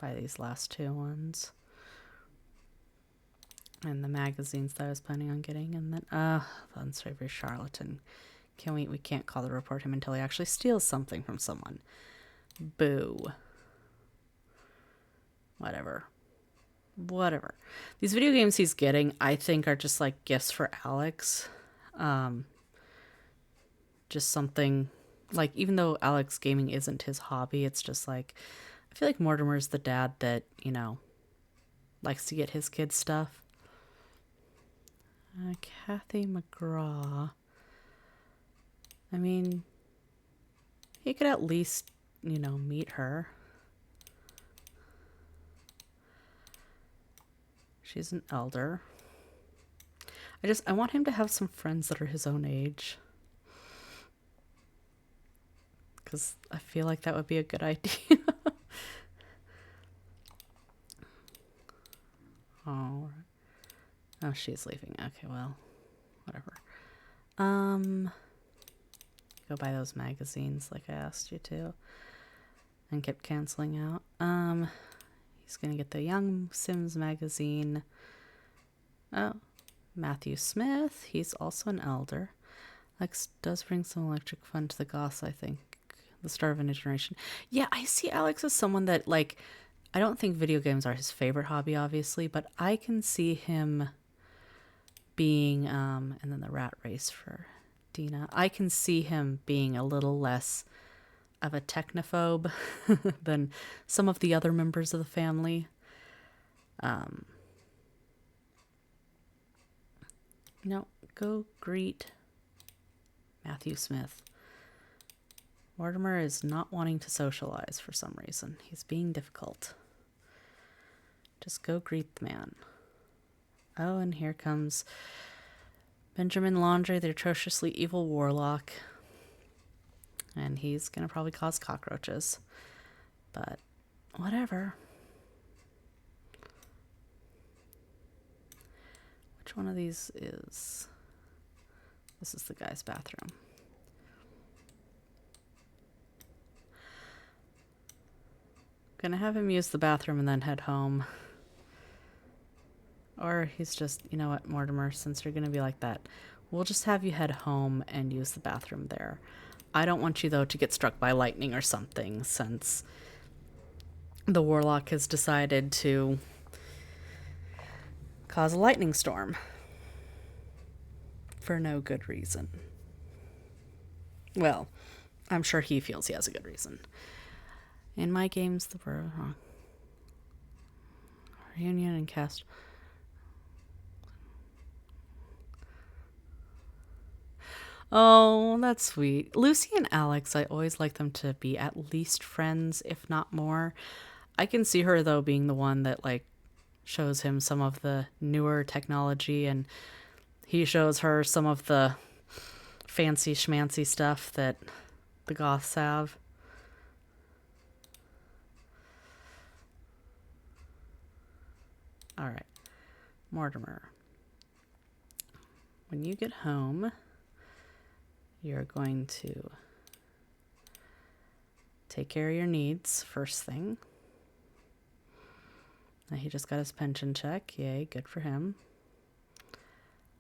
A: buy these last two ones. And the magazines that I was planning on getting. And then, the unsavory charlatan. We can't call the report him until he actually steals something from someone. Boo. Whatever. These video games he's getting, I think, are just like gifts for Alex. Just something like, even though Alex gaming isn't his hobby, it's just like, I feel like Mortimer's the dad that, likes to get his kids stuff. Kathy McGraw. I mean, he could at least, meet her. She's an elder. I want him to have some friends that are his own age. Because I feel like that would be a good idea. Oh, she's leaving. Okay, well, whatever. Go buy those magazines like I asked you to. And kept canceling out. He's gonna get the Young Sims magazine. Oh, Matthew Smith. He's also an elder. Alex does bring some electric fun to the goths, I think. The start of a new generation. Yeah, I see Alex as someone that, like, I don't think video games are his favorite hobby, obviously, but I can see him being, and then the rat race for Dina. I can see him being a little less of a technophobe than some of the other members of the family. Go greet Matthew Smith. Mortimer is not wanting to socialize for some reason. He's being difficult. Just go greet the man. Oh, and here comes Benjamin Laundrie, the atrociously evil warlock. And he's going to probably cause cockroaches. But whatever. Which one of these is... This is the guy's bathroom. Gonna have him use the bathroom and then head home. Or he's just, you know what, Mortimer, since you're gonna be like that, we'll just have you head home and use the bathroom there. I don't want you, though, to get struck by lightning or something, since the warlock has decided to cause a lightning storm for no good reason. Well, I'm sure he feels he has a good reason. In my games, the reunion and cast. Oh, that's sweet. Lucy and Alex, I always like them to be at least friends, if not more. I can see her, though, being the one that, like, shows him some of the newer technology, and he shows her some of the fancy schmancy stuff that the goths have. All right, Mortimer. When you get home, you're going to take care of your needs first thing. Now he just got his pension check. Yay, good for him.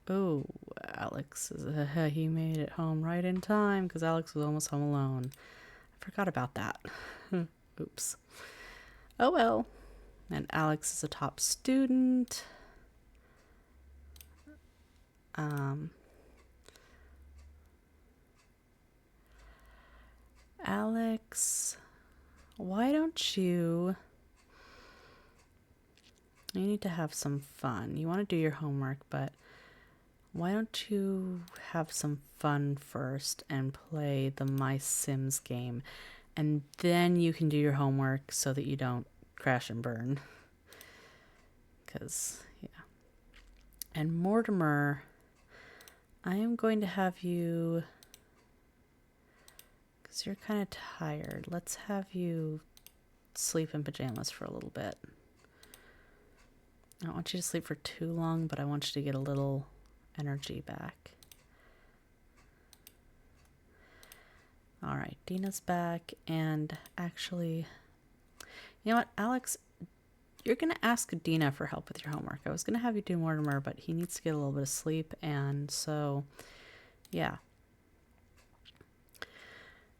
A: Oh, Alex, he made it home right in time because Alex was almost home alone. I forgot about that. Oops. Oh well. And Alex is a top student. Alex, why don't you need to have some fun. You want to do your homework, but why don't you have some fun first and play the My Sims game, and then you can do your homework so that you don't crash and burn. Because, yeah. And Mortimer, I am going to have you, because you're kind of tired, let's have you sleep in pajamas for a little bit. I don't want you to sleep for too long, but I want you to get a little energy back. All right, Dina's back, and actually, you know what, Alex, you're going to ask Dina for help with your homework. I was going to have you do Mortimer, but he needs to get a little bit of sleep, and so, yeah.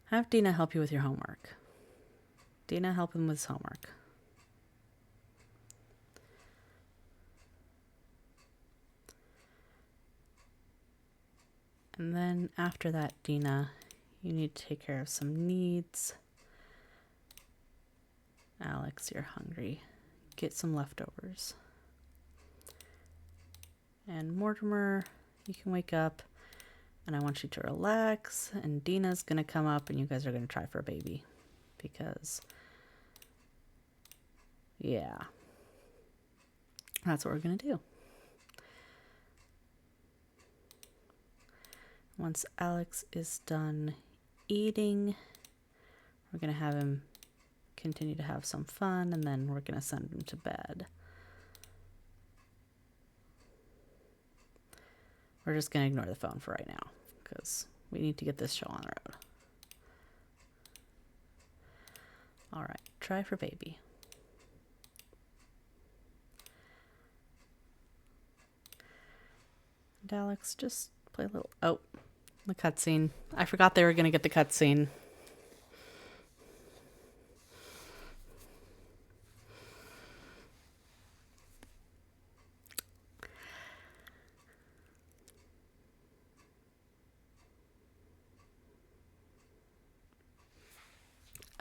A: Have Dina help you with your homework. Dina, help him with his homework. And then after that, Dina, you need to take care of some needs. Alex, you're hungry. Get some leftovers. And Mortimer, you can wake up, and I want you to relax, and Dina's going to come up, and you guys are going to try for a baby. Because, yeah, that's what we're going to do. Once Alex is done eating, we're going to have him continue to have some fun, and then we're going to send him to bed. We're just going to ignore the phone for right now, because we need to get this show on the road. All right, try for baby. And Alex, just play a little... Oh, the cutscene. I forgot they were going to get the cutscene.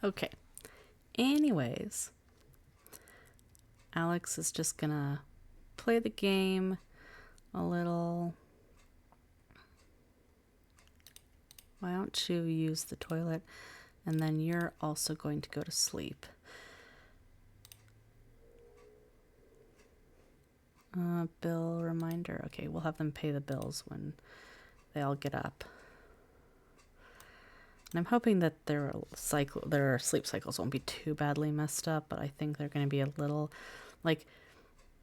A: Okay. Anyways, Alex is just going to play the game a little. Why don't you use the toilet? And then you're also going to go to sleep. Bill reminder. Okay, we'll have them pay the bills when they all get up. And I'm hoping that their sleep cycles won't be too badly messed up, but I think they're going to be a little, like,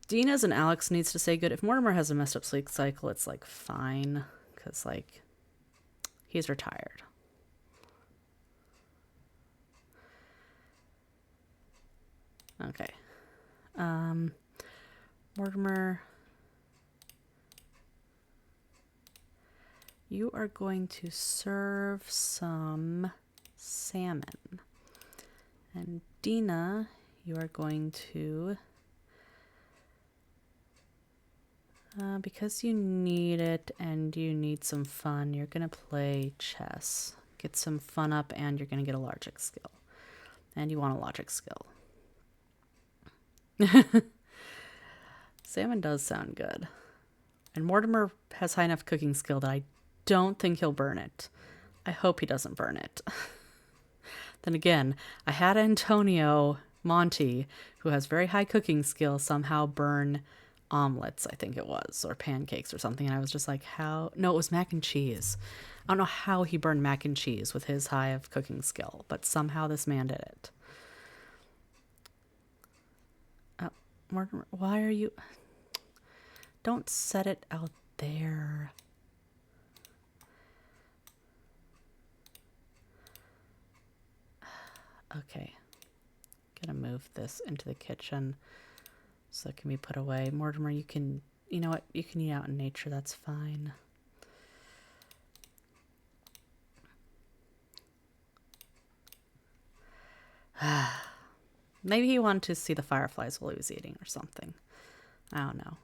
A: Dina's and Alex needs to say good. If Mortimer has a messed up sleep cycle, it's, like, fine, because, like, he's retired. Okay. Mortimer, you are going to serve some salmon. And Dina, you are going to, because you need it and you need some fun, you're going to play chess. Get some fun up and you're going to get a logic skill. And you want a logic skill. Salmon does sound good. And Mortimer has high enough cooking skill that I don't think he'll burn it. I hope he doesn't burn it. Then again, I had Antonio Monty, who has very high cooking skill, somehow burn omelets, I think it was, or pancakes or something. And I was just like, how? No, it was mac and cheese. I don't know how he burned mac and cheese with his high of cooking skill, but somehow this man did it. Oh, Mortimer, why are you... Don't set it out there. Okay. Gonna move this into the kitchen so it can be put away. Mortimer, you can, you know what? You can eat out in nature. That's fine. Maybe he wanted to see the fireflies while he was eating or something. I don't know.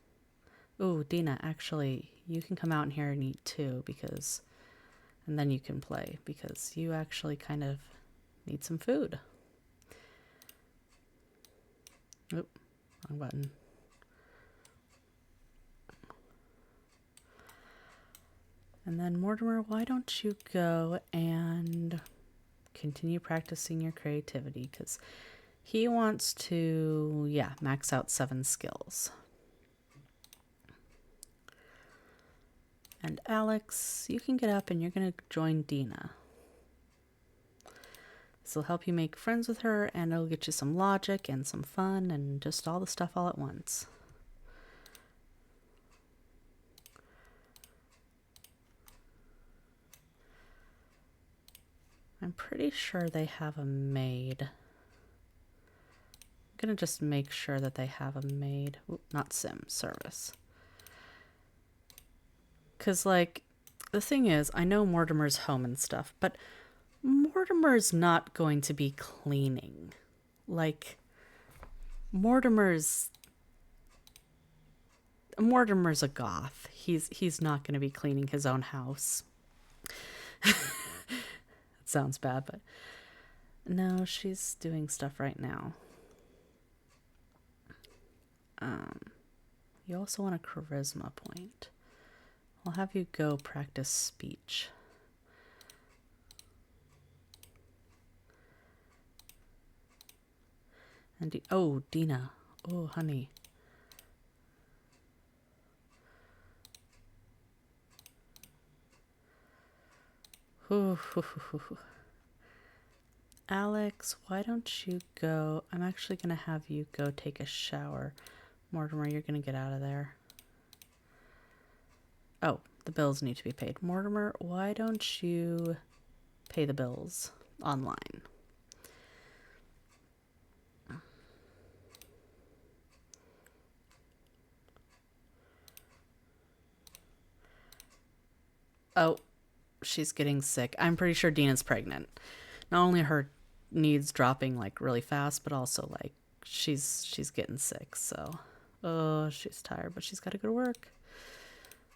A: Ooh, Dina, actually, you can come out in here and eat too, because... And then you can play, because you actually kind of need some food. Oop, wrong button. And then Mortimer, why don't you go and continue practicing your creativity, because he wants to, yeah, max out 7 skills. And Alex, you can get up and you're going to join Dina. This will help you make friends with her, and it'll get you some logic and some fun and just all the stuff all at once. I'm pretty sure they have a maid. I'm going to just make sure that they have a maid. Ooh, not sim, service. Because, like, the thing is, I know Mortimer's home and stuff, but Mortimer's not going to be cleaning. Like, Mortimer's a goth. He's not going to be cleaning his own house. It sounds bad, but no, she's doing stuff right now. You also want a charisma point. I'll have you go practice speech. And oh, Dina. Oh, honey. Alex, why don't you go? I'm actually going to have you go take a shower. Mortimer, you're going to get out of there. Oh, the bills need to be paid. Mortimer, why don't you pay the bills online? Oh, she's getting sick. I'm pretty sure Dina's pregnant. Not only her needs dropping like really fast, but also like she's getting sick. So, oh, she's tired, but she's got to go to work.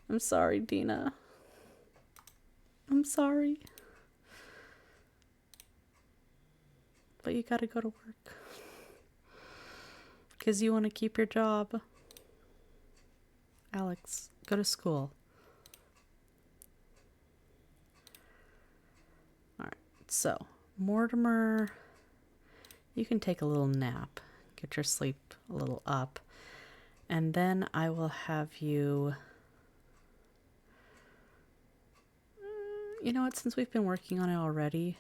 A: I'm sorry, Dina. I'm sorry. But you got to go to work. Because you want to keep your job. Alex, go to school. Alright, so Mortimer, you can take a little nap. Get your sleep a little up. And then I will have you... You know what, since we've been working on it already,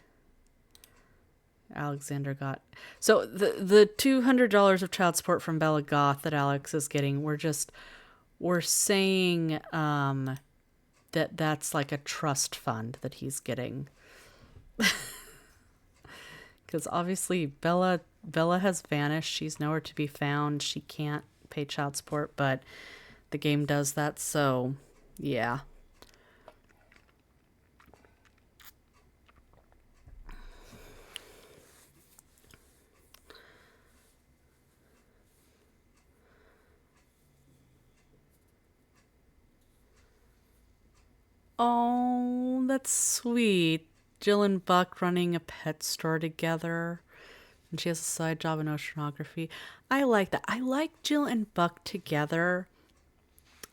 A: Alexander got... So the $200 of child support from Bella Goth that Alex is getting, we're saying that's like a trust fund that he's getting. Because obviously Bella Villa has vanished. She's nowhere to be found. She can't pay child support, but the game does that, so yeah. Oh, that's sweet. Jill and Buck running a pet store together. And she has a side job in oceanography. I like that. I like Jill and Buck together.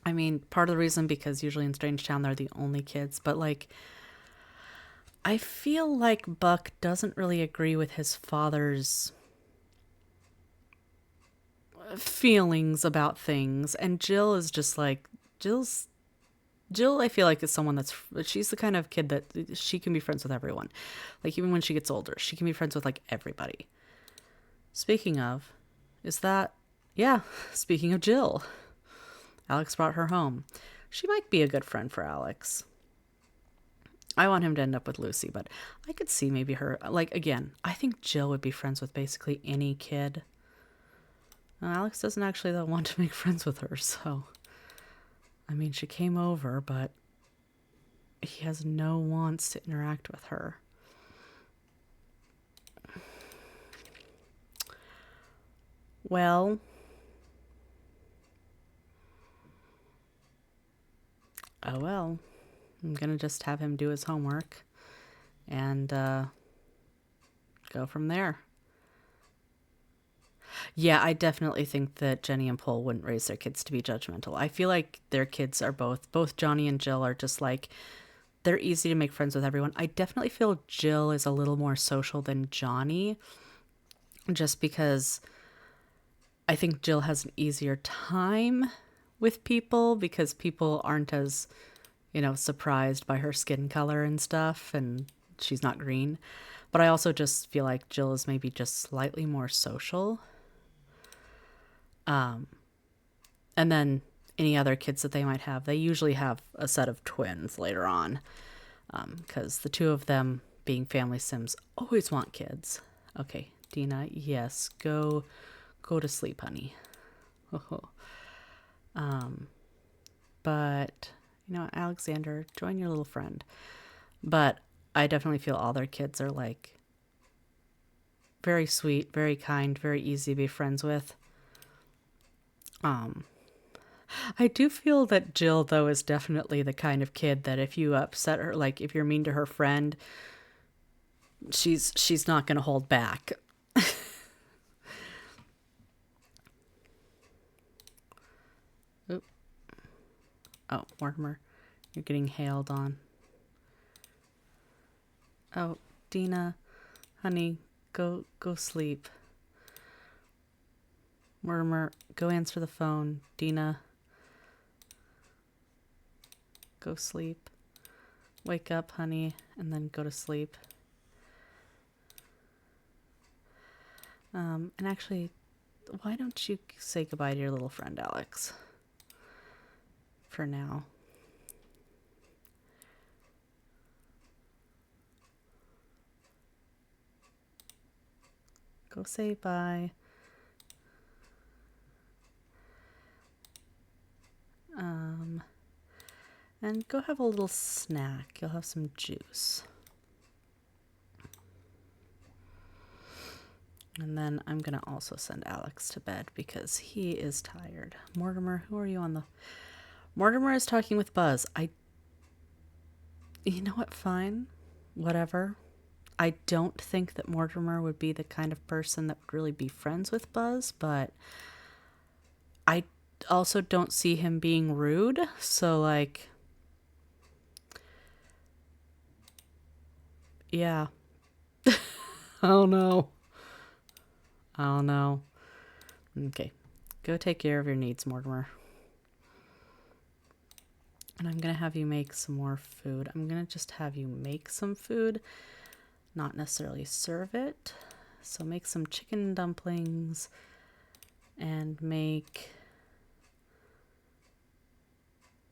A: I mean, part of the reason because usually in Strange Town they're the only kids, but like I feel like Buck doesn't really agree with his father's feelings about things, and Jill is just like Jill, I feel like, is someone she's the kind of kid that she can be friends with everyone. Like, even when she gets older, she can be friends with, like, everybody. Speaking of, yeah, speaking of Jill, Alex brought her home. She might be a good friend for Alex. I want him to end up with Lucy, but I could see maybe her, like, again, I think Jill would be friends with basically any kid. Alex doesn't actually want to make friends with her, so. I mean, she came over, but he has no wants to interact with her. Well, oh well. I'm gonna just have him do his homework and go from there. Yeah, I definitely think that Jenny and Paul wouldn't raise their kids to be judgmental. I feel like their kids are both Johnny and Jill are just like, they're easy to make friends with everyone. I definitely feel Jill is a little more social than Johnny, just because I think Jill has an easier time with people because people aren't as, surprised by her skin color and stuff, and she's not green. But I also just feel like Jill is maybe just slightly more social. And then any other kids that they might have, they usually have a set of twins later on, because the two of them, being family sims, always want kids. Okay, Dina, yes, go to sleep, honey. But Alexander, join your little friend. But I definitely feel all their kids are like very sweet, very kind, very easy to be friends with. I do feel that Jill, though, is definitely the kind of kid that if you upset her, like if you're mean to her friend, she's not going to hold back. Oop. Oh, Mortimer, you're getting hailed on. Oh, Dina, honey, go sleep. Mortimer, go answer the phone. Dina, go sleep. Wake up, honey, and then go to sleep. And actually, why don't you say goodbye to your little friend, Alex? For now. Go say bye. And go have a little snack. You'll have some juice. And then I'm going to also send Alex to bed because he is tired. Mortimer, who are you on the... Mortimer is talking with Buzz. You know what? Fine. Whatever. I don't think that Mortimer would be the kind of person that would really be friends with Buzz, but I also don't see him being rude. So, like... Yeah. Oh no. Oh no. Okay. Go take care of your needs, Mortimer. And I'm going to have you make some more food. I'm going to just have you make some food, not necessarily serve it. So make some chicken dumplings and make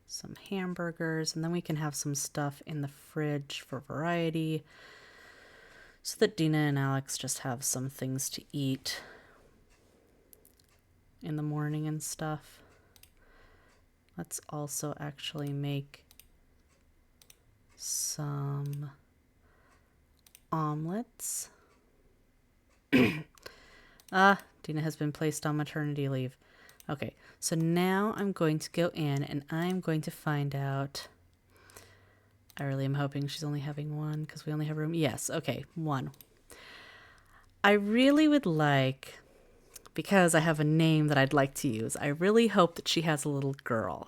A: some hamburgers. And then we can have some stuff in the fridge for variety. so that Dina and Alex just have some things to eat in the morning and stuff. Let's also actually make some omelets. Dina has been placed on maternity leave. Okay, so now I'm going to go in and I'm going to find out. I really am hoping she's only having one because we only have room. Yes, okay, one. I really would like, because I have a name that I'd like to use, I really hope that she has a little girl.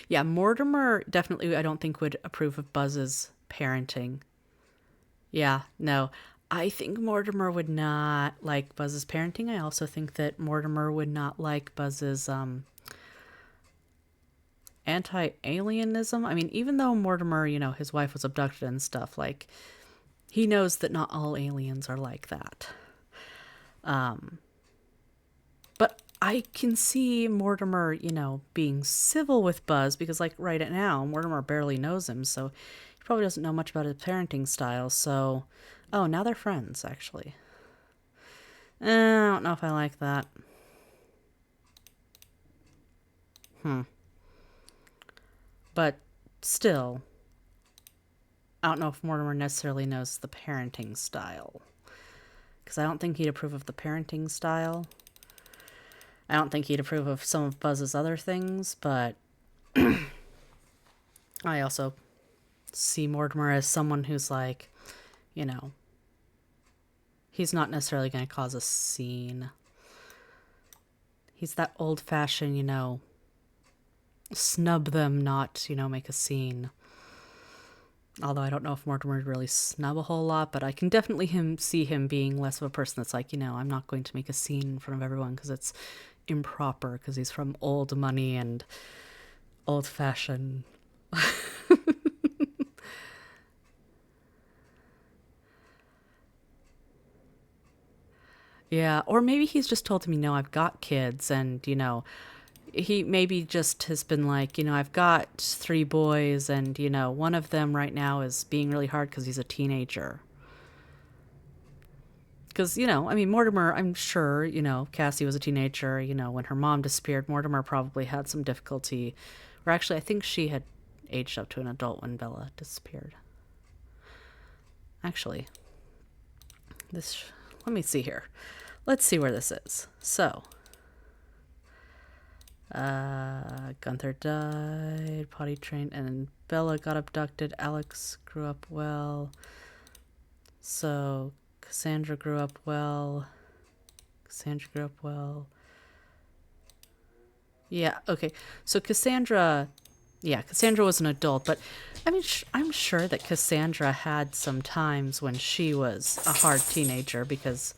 A: Yeah, Mortimer definitely, I don't think, would approve of Buzz's parenting. Yeah, no. I think Mortimer would not like Buzz's parenting. I also think that Mortimer would not like Buzz's anti-alienism. I mean, even though Mortimer, you know, his wife was abducted and stuff, like, he knows that not all aliens are like that. But I can see Mortimer, you know, being civil with Buzz because, like, right now, Mortimer barely knows him, so he probably doesn't know much about his parenting style, so... Oh, now they're friends, actually. I don't know if I like that. But still, I don't know if Mortimer necessarily knows the parenting style. Because I don't think he'd approve of the parenting style. I don't think he'd approve of some of Buzz's other things, but I also see Mortimer as someone who's like, you know, he's not necessarily going to cause a scene. He's that old-fashioned, you know, snub them, not, you know, make a scene. Although I don't know if Mortimer would really snub a whole lot, but I can definitely see him being less of a person that's like, you know, I'm not going to make a scene in front of everyone because it's improper, because he's from old money and old-fashioned. Yeah, or maybe he's just told him, you know, I've got kids, and, you know, he maybe just has been like, you know, I've got 3 boys, and, you know, one of them right now is being really hard because he's a teenager. Because, you know, I mean, Mortimer, I'm sure, you know, Cassie was a teenager, you know, when her mom disappeared, Mortimer probably had some difficulty. Or actually, I think she had aged up to an adult when Bella disappeared. Actually, let me see here. Let's see where this is. So, Gunther died, potty trained, and Bella got abducted. Alex grew up well. So, Cassandra grew up well. Yeah, okay. So Cassandra was an adult, but I mean, I'm sure that Cassandra had some times when she was a hard teenager because,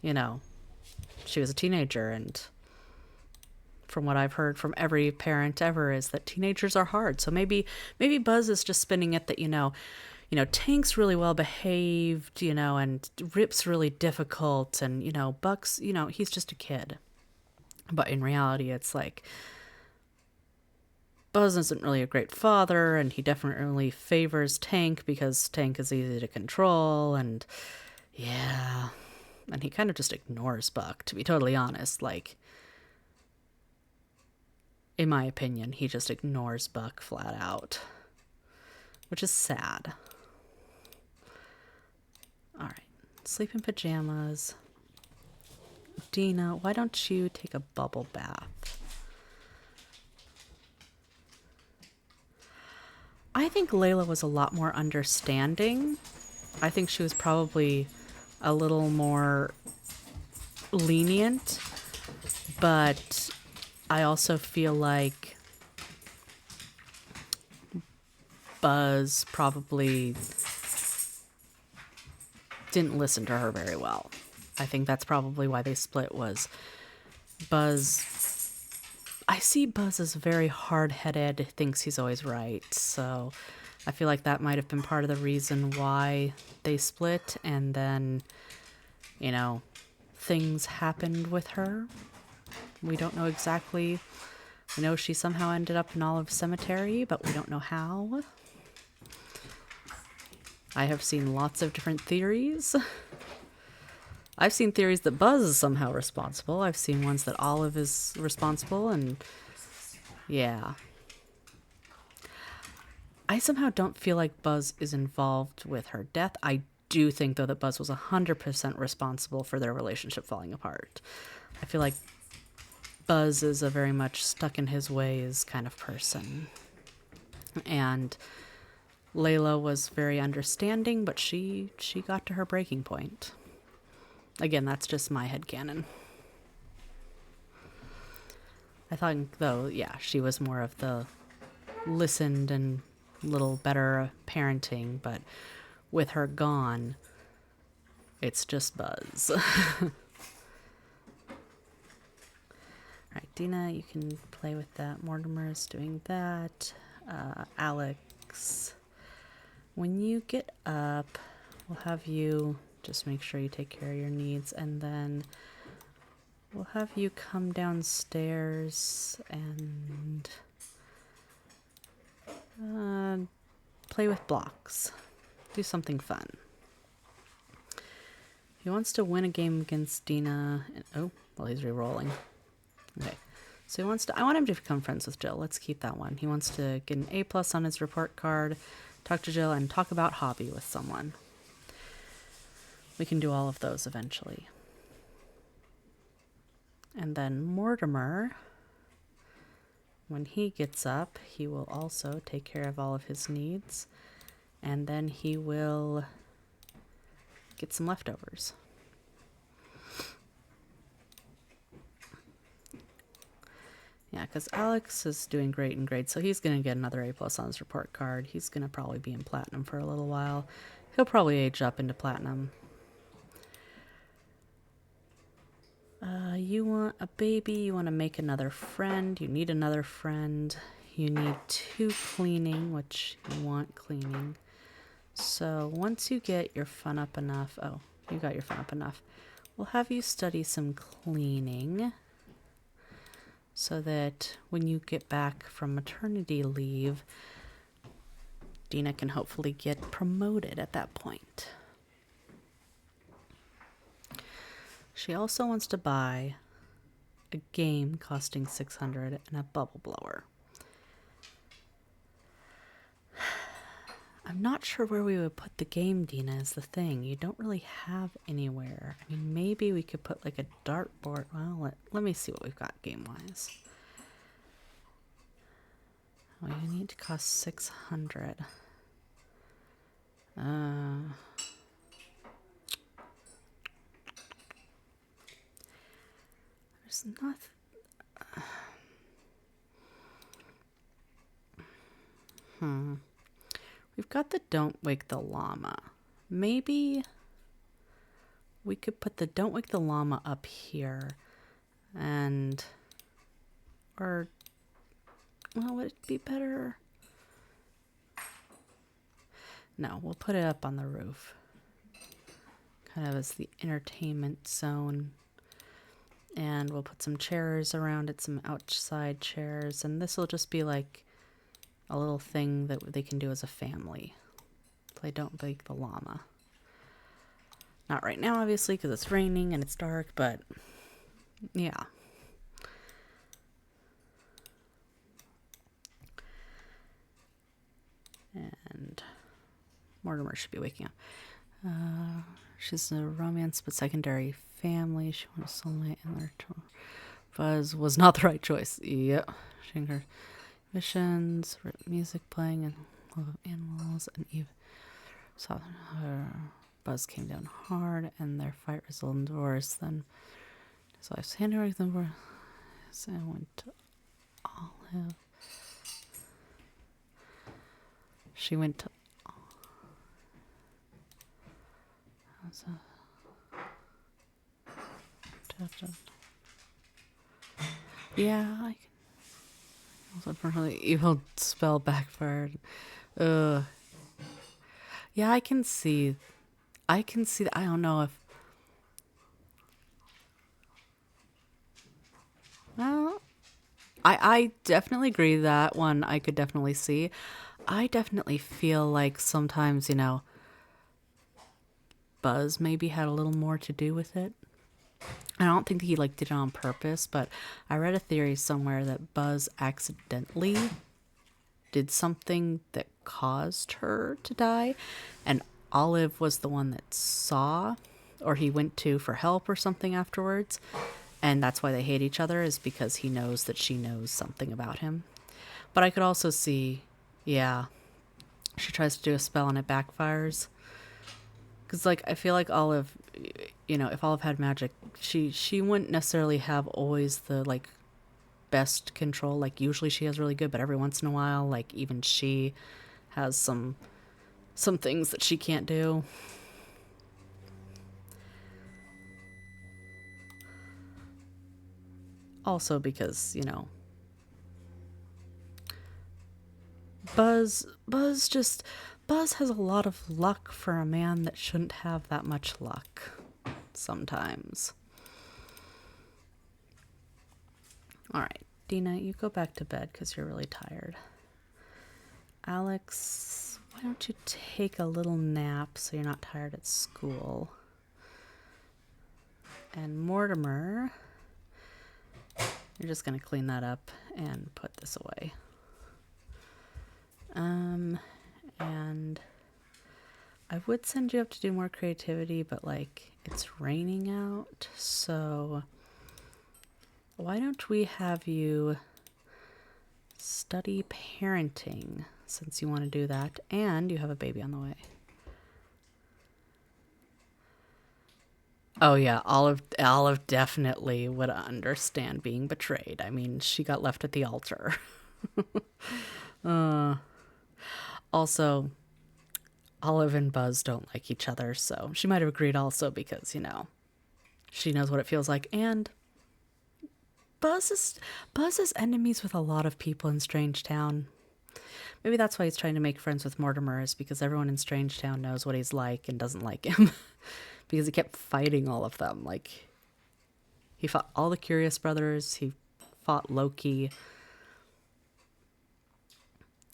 A: you know, she was a teenager, and from what I've heard from every parent ever is that teenagers are hard. So maybe Buzz is just spinning it that, you know, Tank's really well behaved, you know, and Rip's really difficult, and, you know, Buck's, you know, he's just a kid. But in reality, it's like Buzz isn't really a great father, and he definitely favors Tank because Tank is easy to control, and yeah. And he kind of just ignores Buck, to be totally honest. Like, in my opinion, he just ignores Buck flat out, which is sad. All right, sleep in pajamas. Dina, why don't you take a bubble bath? I think Layla was a lot more understanding. I think she was probably a little more lenient, but I also feel like Buzz probably didn't listen to her very well. I think that's probably why they split, was Buzz... I see Buzz as very hard-headed, thinks he's always right, so I feel like that might have been part of the reason why they split, and then, you know, things happened with her. We don't know exactly. We know she somehow ended up in Olive Cemetery, but we don't know how. I have seen lots of different theories. I've seen theories that Buzz is somehow responsible. I've seen ones that Olive is responsible, and yeah. I somehow don't feel like Buzz is involved with her death. I do think, though, that Buzz was 100% responsible for their relationship falling apart. I feel like Buzz is a very much stuck in his ways kind of person. And Layla was very understanding, but she got to her breaking point. Again, that's just my headcanon. I thought, though, yeah, she was more of the listened and little better parenting, but with her gone, it's just Buzz. All right, Dina, you can play with that. Mortimer is doing that. Alex, when you get up, we'll have you just make sure you take care of your needs, and then we'll have you come downstairs and play with blocks. Do something fun. He wants to win a game against Dina. Oh, well, he's re-rolling. Okay. So he wants to, I want him to become friends with Jill. Let's keep that one. He wants to get an A+ on his report card, talk to Jill, and talk about hobby with someone. We can do all of those eventually. And then Mortimer, when he gets up, he will also take care of all of his needs. And then he will get some leftovers. Yeah, because Alex is doing great in grades, so he's going to get another A+ on his report card. He's going to probably be in platinum for a little while. He'll probably age up into platinum. You want a baby, you want to make another friend, you need another friend, you need 2 cleaning, which you want cleaning. So once you get your fun up enough, oh, you got your fun up enough, we'll have you study some cleaning so that when you get back from maternity leave, Dina can hopefully get promoted at that point. She also wants to buy a game costing $600 and a bubble blower. I'm not sure where we would put the game, Dina, is the thing. You don't really have anywhere. I mean, maybe we could put like a dartboard. Well, let me see what we've got game-wise. Well, you need to cost $600. There's nothing. We've got the Don't Wake the Llama. Maybe we could put the Don't Wake the Llama up here. And, or, well, would it be better? No, we'll put it up on the roof. Kind of as the entertainment zone. And we'll put some chairs around it, some outside chairs. And this will just be like a little thing that they can do as a family. Play Don't Wake the Llama. Not right now, obviously, because it's raining and it's dark, but yeah. And Mortimer should be waking up. She's a romance but secondary family. She wants soulmate and their Buzz was not the right choice. Yep. Showing her missions, music playing, and love of animals, and even saw her Buzz came down hard, and their fight resulted in divorce. Then his wife's handwriting them. So I went to Olive. She went to. Yeah, I can. Also, really evil spell backfired. Yeah, I can see that. I don't know if. Well, I definitely agree that one I could definitely see. I definitely feel like sometimes, Buzz maybe had a little more to do with it. I don't think he like did it on purpose, but I read a theory somewhere that Buzz accidentally did something that caused her to die, and Olive was the one that saw, or he went to for help or something afterwards, and that's why they hate each other, is because he knows that she knows something about him. But I could also see, yeah, she tries to do a spell and it backfires. Because, like, I feel like Olive, you know, if Olive had magic, she wouldn't necessarily have always the, like, best control. Like, usually she has really good, but every once in a while, like, even she has some things that she can't do. Also because, you know, Buzz has a lot of luck for a man that shouldn't have that much luck sometimes. All right, Dina, you go back to bed because you're really tired. Alex, why don't you take a little nap so you're not tired at school? And Mortimer, you're just going to clean that up and put this away. And I would send you up to do more creativity, but like it's raining out, so why don't we have you study parenting since you want to do that and you have a baby on the way. Oh yeah, Olive definitely would understand being betrayed. I mean, she got left at the altar. Also, Olive and Buzz don't like each other, so she might have agreed also because, you know, she knows what it feels like. And Buzz is enemies with a lot of people in Strangetown. Maybe that's why he's trying to make friends with Mortimer, is because everyone in Strangetown knows what he's like and doesn't like him. Because he kept fighting all of them. Like, he fought all the Curious Brothers. He fought Loki.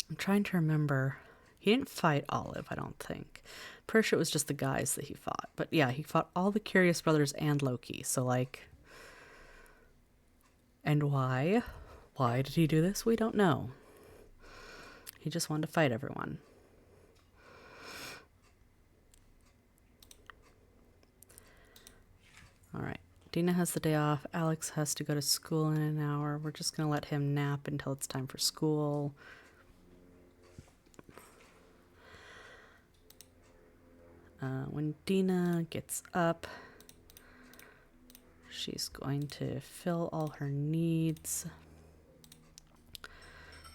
A: I'm trying to remember. He didn't fight Olive, I don't think. Pretty sure it was just the guys that he fought. But yeah, he fought all the Curious Brothers and Loki. So, like... And why? Why did he do this? We don't know. He just wanted to fight everyone. All right. Dina has the day off. Alex has to go to school in an hour. We're just going to let him nap until it's time for school. When Dina gets up, she's going to fill all her needs.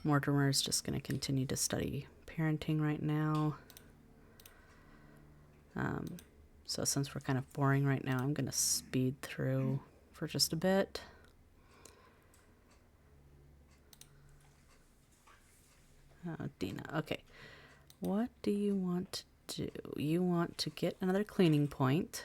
A: Mortimer is just going to continue to study parenting right now. So since we're kind of boring right now, I'm going to speed through for just a bit. Dina, okay. What do you want to do? You want to get another cleaning point.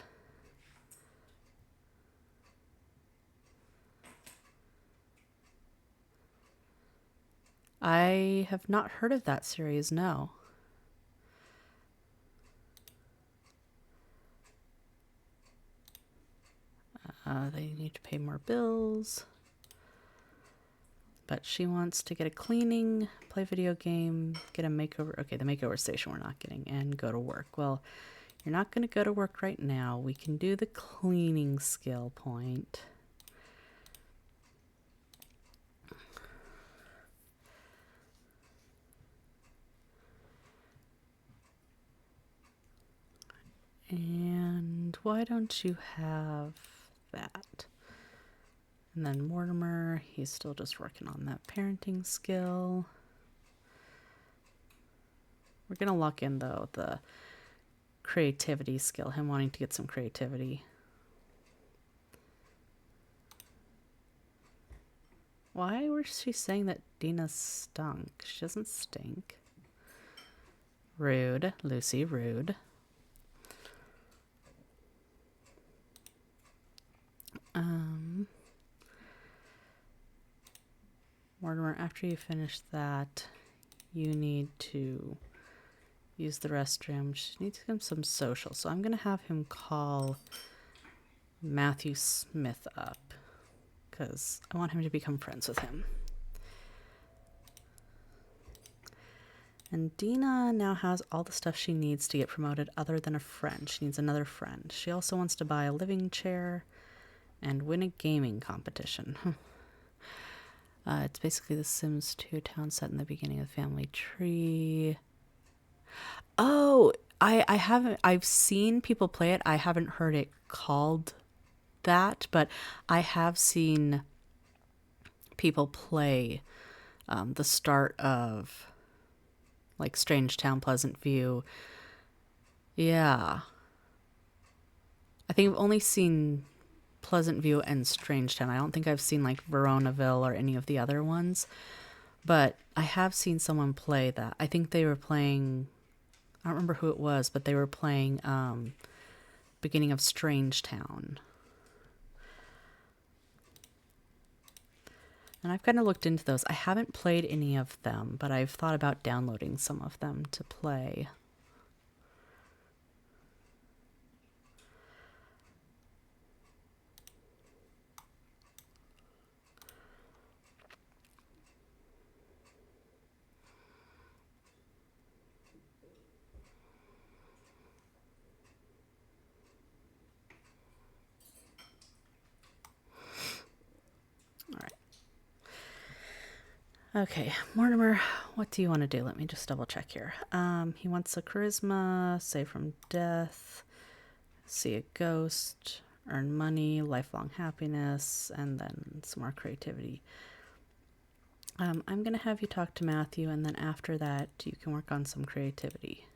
A: I have not heard of that series, no. They need to pay more bills. But she wants to get a cleaning, play video game, get a makeover. Okay, the makeover station we're not getting, and go to work. Well, you're not going to go to work right now. We can do the cleaning skill point. And why don't you have that? And then Mortimer, he's still just working on that parenting skill. We're going to lock in, though, the creativity skill, him wanting to get some creativity. Why was she saying that Dina stunk? She doesn't stink. Rude. Lucy, rude. Mortimer, after you finish that, you need to use the restroom. She needs him some social. So I'm going to have him call Matthew Smith up because I want him to become friends with him. And Dina now has all the stuff she needs to get promoted other than a friend. She needs another friend. She also wants to buy a living chair and win a gaming competition. It's basically the Sims 2 town set in the beginning of the family tree. Oh, I haven't, I've seen people play it. I haven't heard it called that, but I have seen people play the start of like Strange Town, Pleasant View. Yeah. I think I've only seen Pleasant View and Strange Town. I don't think I've seen like Veronaville or any of the other ones, but I have seen someone play that. I think they were playing, I don't remember who it was, but they were playing beginning of Strange Town. And I've kind of looked into those. I haven't played any of them, but I've thought about downloading some of them to play. All right. Okay, Mortimer, what do you want to do? Let me just double check here. He wants a charisma, save from death, see a ghost, earn money, lifelong happiness, and then some more creativity. I'm going to have you talk to Matthew, and then after that, you can work on some creativity.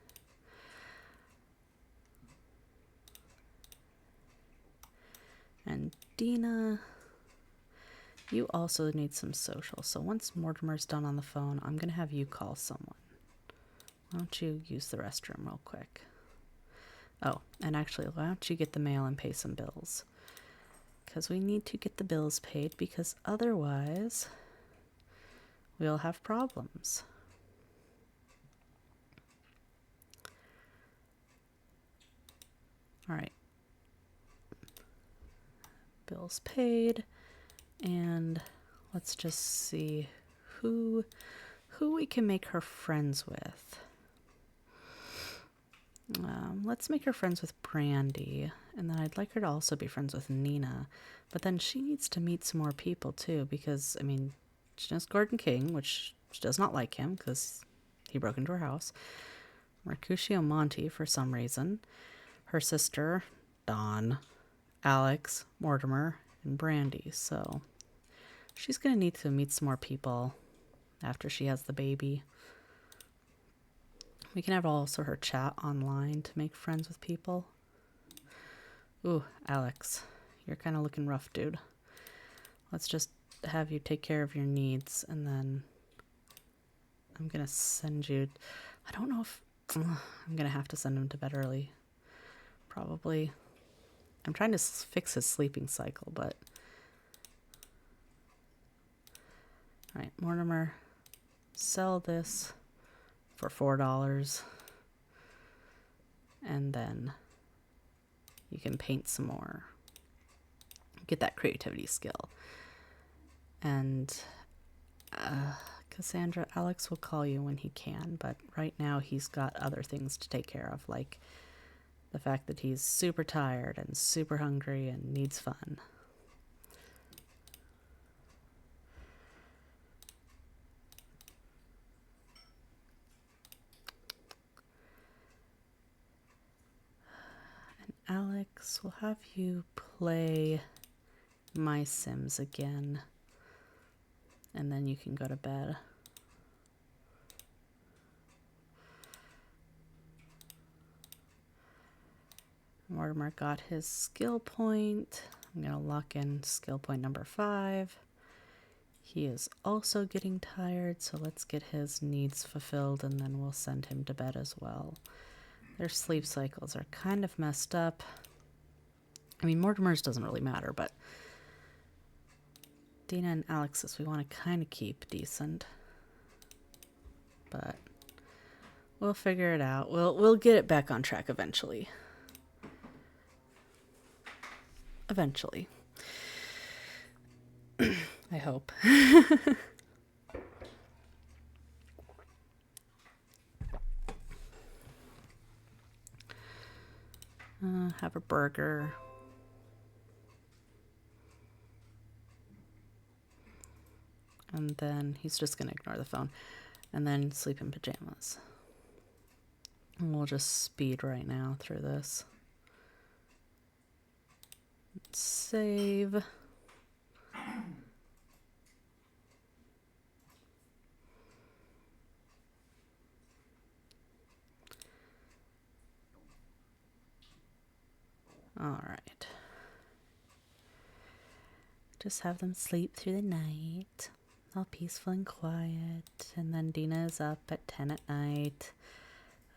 A: And Dina, you also need some social. So once Mortimer's done on the phone, I'm going to have you call someone. Why don't you use the restroom real quick? Oh, and actually, why don't you get the mail and pay some bills? Because we need to get the bills paid, because otherwise we'll have problems. All right. Bills paid. And let's just see who we can make her friends with. Let's make her friends with Brandy, and then I'd like her to also be friends with Nina. But then she needs to meet some more people too, because I mean, she knows Gordon King, which she does not like him because he broke into her house. Mercutio Monty for some reason. Her sister, Dawn, Alex, Mortimer, and Brandy. So she's going to need to meet some more people after she has the baby. We can have also her chat online to make friends with people. Ooh, Alex, you're kind of looking rough, dude. Let's just have you take care of your needs, and then I'm going to send you... I don't know if... I'm going to have to send him to bed early. Probably. I'm trying to fix his sleeping cycle, but... Alright, Mortimer, sell this for $4. And then you can paint some more. Get that creativity skill. And Cassandra, Alex will call you when he can, but right now he's got other things to take care of, like the fact that he's super tired and super hungry and needs fun. Alex, we'll have you play My Sims again, and then you can go to bed. Mortimer got his skill point. I'm going to lock in skill point number 5. He is also getting tired, so let's get his needs fulfilled, and then we'll send him to bed as well. Their sleep cycles are kind of messed up. I mean, Mortimer's doesn't really matter, but Dina and Alex's we want to kind of keep decent. But We'll figure it out. We'll get it back on track eventually. Eventually. I hope. Have a burger. And then he's just going to ignore the phone. And then sleep in pajamas. And we'll just speed right now through this. Save. All right. Just have them sleep through the night. All peaceful and quiet. And then Dina is up at 10 at night.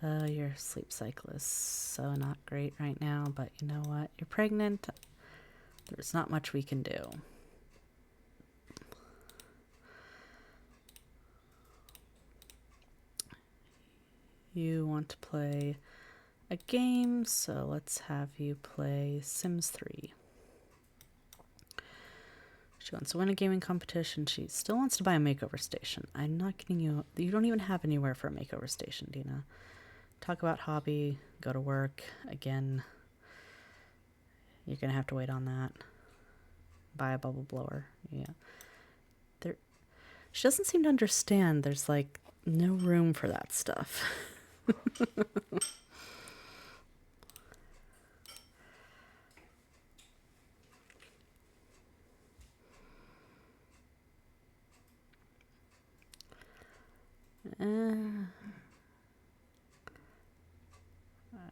A: Your sleep cycle is so not great right now, but you know what? You're pregnant. There's not much we can do. You want to play a game, so let's have you play Sims 3. She wants to win a gaming competition. She still wants to buy a makeover station. I'm not getting you... You don't even have anywhere for a makeover station, Dina. Talk about hobby, go to work. Again, you're going to have to wait on that. Buy a bubble blower. Yeah. She doesn't seem to understand there's, like, no room for that stuff.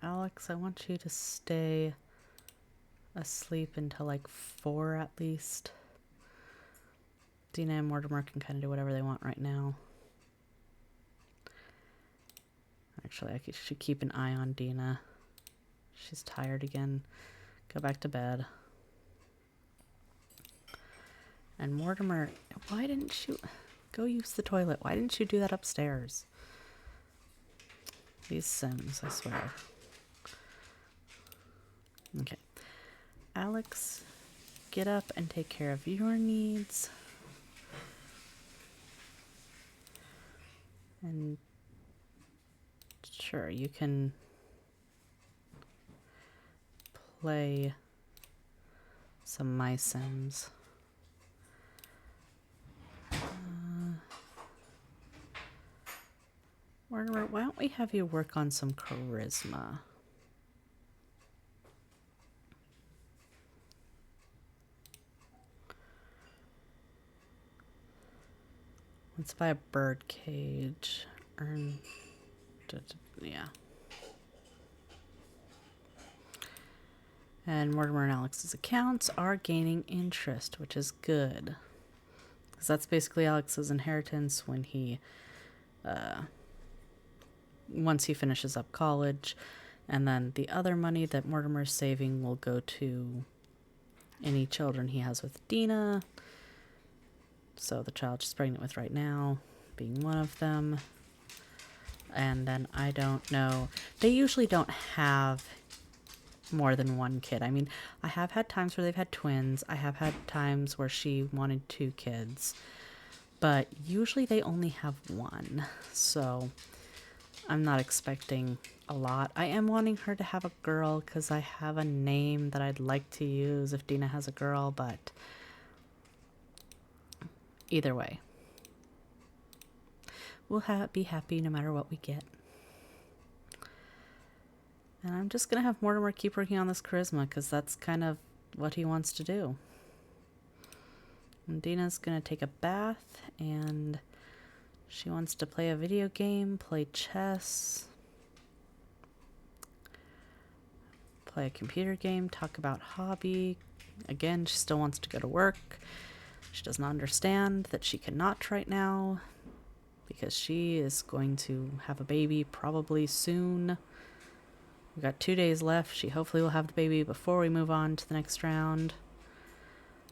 A: Alex, I want you to stay asleep until like 4 at least. Dina and Mortimer can kind of do whatever they want right now. Actually, I should keep an eye on Dina. She's tired again. Go back to bed. And Mortimer, why didn't you go use the toilet? Why didn't you do that upstairs? These Sims, I swear. Okay. Alex, get up and take care of your needs. And sure, you can play some My Sims. Mortimer, why don't we have you work on some charisma? Let's buy a bird cage. Earn... Yeah. And Mortimer and Alex's accounts are gaining interest, which is good. Because that's basically Alex's inheritance when he... once he finishes up college. And then the other money that Mortimer's saving will go to any children he has with Dina. So the child she's pregnant with right now being one of them. And then I don't know. They usually don't have more than one kid. I mean, I have had times where they've had twins. I have had times where she wanted 2 kids. But usually they only have one. So I'm not expecting a lot. I am wanting her to have a girl because I have a name that I'd like to use if Dina has a girl, but either way, we'll be happy no matter what we get. And I'm just going to have Mortimer keep working on this charisma because that's kind of what he wants to do. And Dina's going to take a bath and she wants to play a video game, play chess, play a computer game, talk about hobby. Again, she still wants to go to work. She does not understand that she cannot right now because she is going to have a baby probably soon. We've got 2 days left. She hopefully will have the baby before we move on to the next round.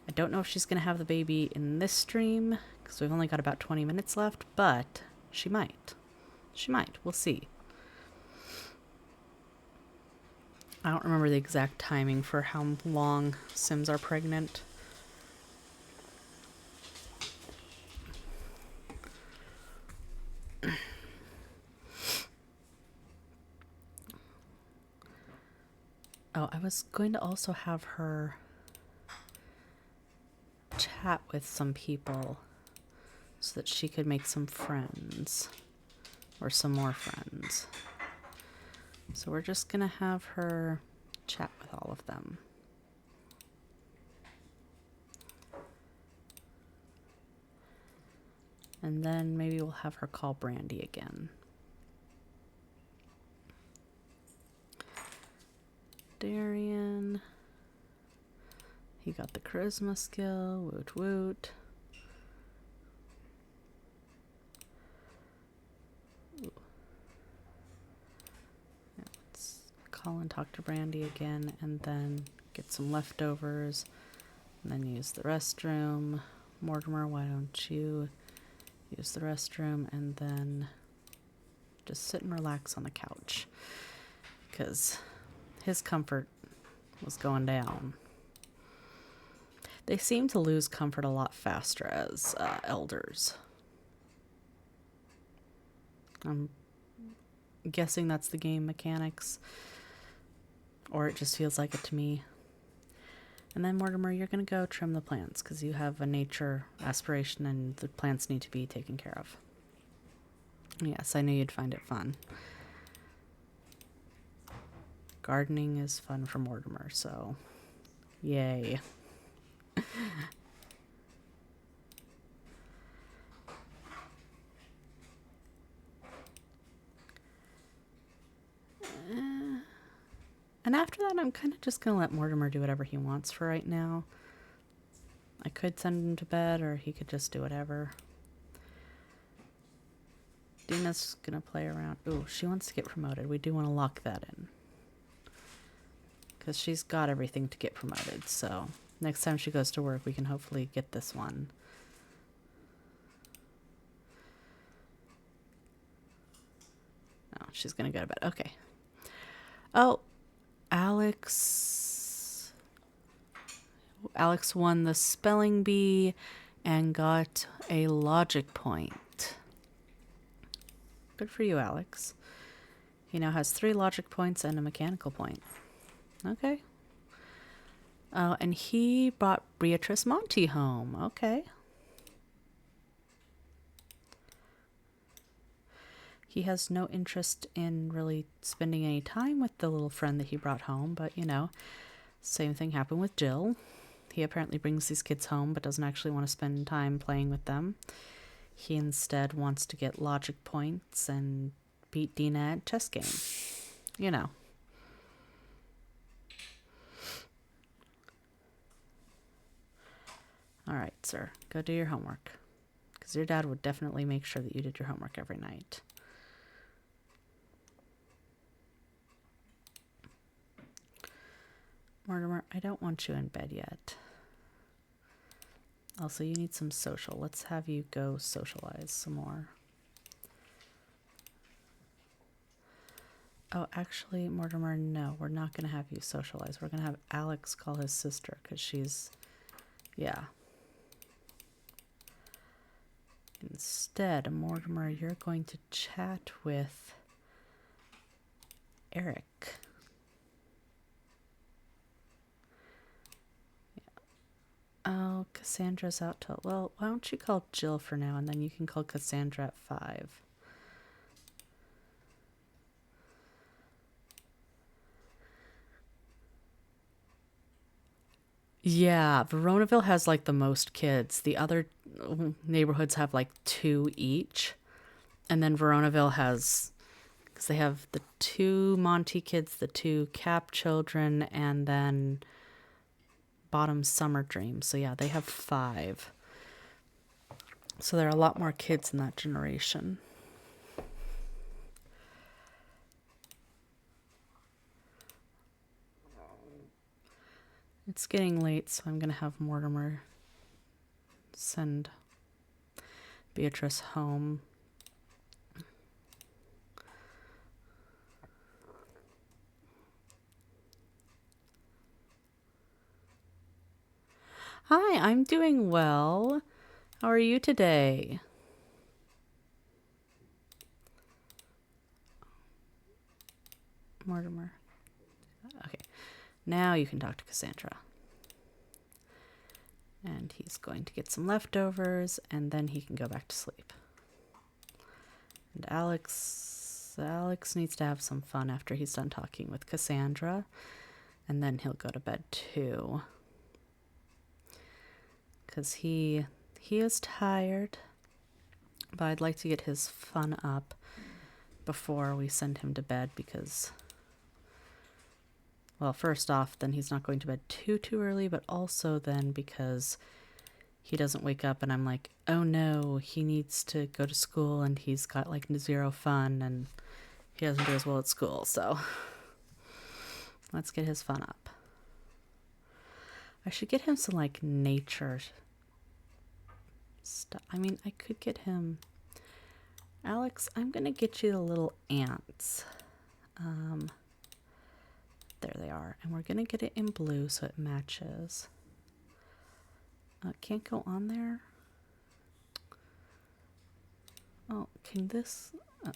A: I don't know if she's going to have the baby in this stream because we've only got about 20 minutes left, but she might. She might. We'll see. I don't remember the exact timing for how long Sims are pregnant. Oh, I was going to also have her chat with some people so that she could make some friends or some more friends. So we're just going to have her chat with all of them. And then maybe we'll have her call Brandy again. Darian. He got the charisma skill. Woot woot. Yeah, let's call and talk to Brandy again and then get some leftovers and then use the restroom. Mortimer, why don't you use the restroom and then just sit and relax on the couch because his comfort was going down. They seem to lose comfort a lot faster as elders. I'm guessing that's the game mechanics, or it just feels like it to me. And then Mortimer, you're going to go trim the plants because you have a nature aspiration and the plants need to be taken care of. Yes, I knew you'd find it fun. Gardening is fun for Mortimer, so yay. And after that, I'm kind of just going to let Mortimer do whatever he wants for right now. I could send him to bed, or he could just do whatever. Dina's going to play around. Ooh, she wants to get promoted. We do want to lock that in. Because she's got everything to get promoted, so next time she goes to work, we can hopefully get this one. Oh, she's going to go to bed. Okay. Oh, Alex won the spelling bee and got a logic point. Good for you, Alex. He now has 3 logic points and a mechanical point. Okay. Oh, and he brought Beatrice Monty home. Okay. He has no interest in really spending any time with the little friend that he brought home, but you know, same thing happened with Jill. He apparently brings these kids home but doesn't actually want to spend time playing with them. He instead wants to get logic points and beat Dina at chess game. You know. All right, sir, go do your homework. Because your dad would definitely make sure that you did your homework every night. Mortimer, I don't want you in bed yet. Also, you need some social. Let's have you go socialize some more. Oh, actually, Mortimer, no, we're not going to have you socialize. We're going to have Alex call his sister because she's, yeah. Instead, Mortimer, you're going to chat with Eric. Oh, Cassandra's out till... Well, why don't you call Jill for now, and then you can call Cassandra at 5. Yeah, Veronaville has, like, the most kids. The other neighborhoods have, like, 2 each. And then Veronaville has... Because they have the 2 Monty kids, the 2 Cap children, and then... Bottom Summer Dream. So yeah, they have 5. So there are a lot more kids in that generation. It's getting late, so I'm going to have Mortimer send Beatrice home. Hi, I'm doing well. How are you today? Mortimer. Okay, now you can talk to Cassandra. And he's going to get some leftovers, and then he can go back to sleep. And Alex needs to have some fun after he's done talking with Cassandra, and then he'll go to bed too. Because he is tired, but I'd like to get his fun up before we send him to bed because, well, first off, then he's not going to bed too early, but also then because he doesn't wake up and I'm like, oh no, he needs to go to school and he's got like zero fun and he doesn't do as well at school. So let's get his fun up. I should get him some like nature stuff. I mean, I could get him. Alex, I'm going to get you the little ants. There they are. And we're going to get it in blue so it matches. Can't go on there. Oh, can this... oh,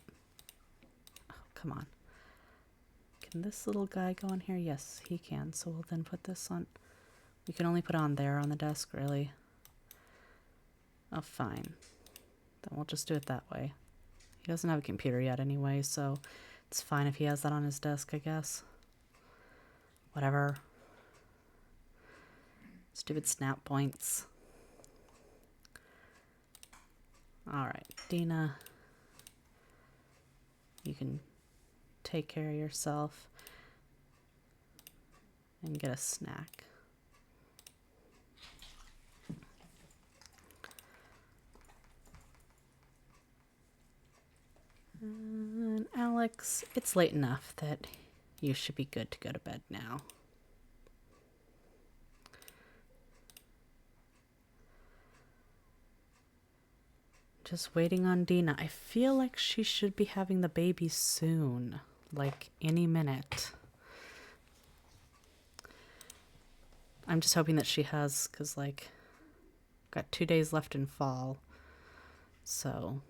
A: come on. Can this little guy go on here? Yes, he can. So we'll then put this on... We can only put it on there on the desk, really. Oh, fine. Then we'll just do it that way. He doesn't have a computer yet anyway, so it's fine if he has that on his desk, I guess. Whatever. Stupid snap points. Alright, Dina. You can take care of yourself and get a snack. And Alex, it's late enough that you should be good to go to bed now. Just waiting on Dina. I feel like she should be having the baby soon, like any minute. I'm just hoping that she has, because like, got 2 days left in fall, so...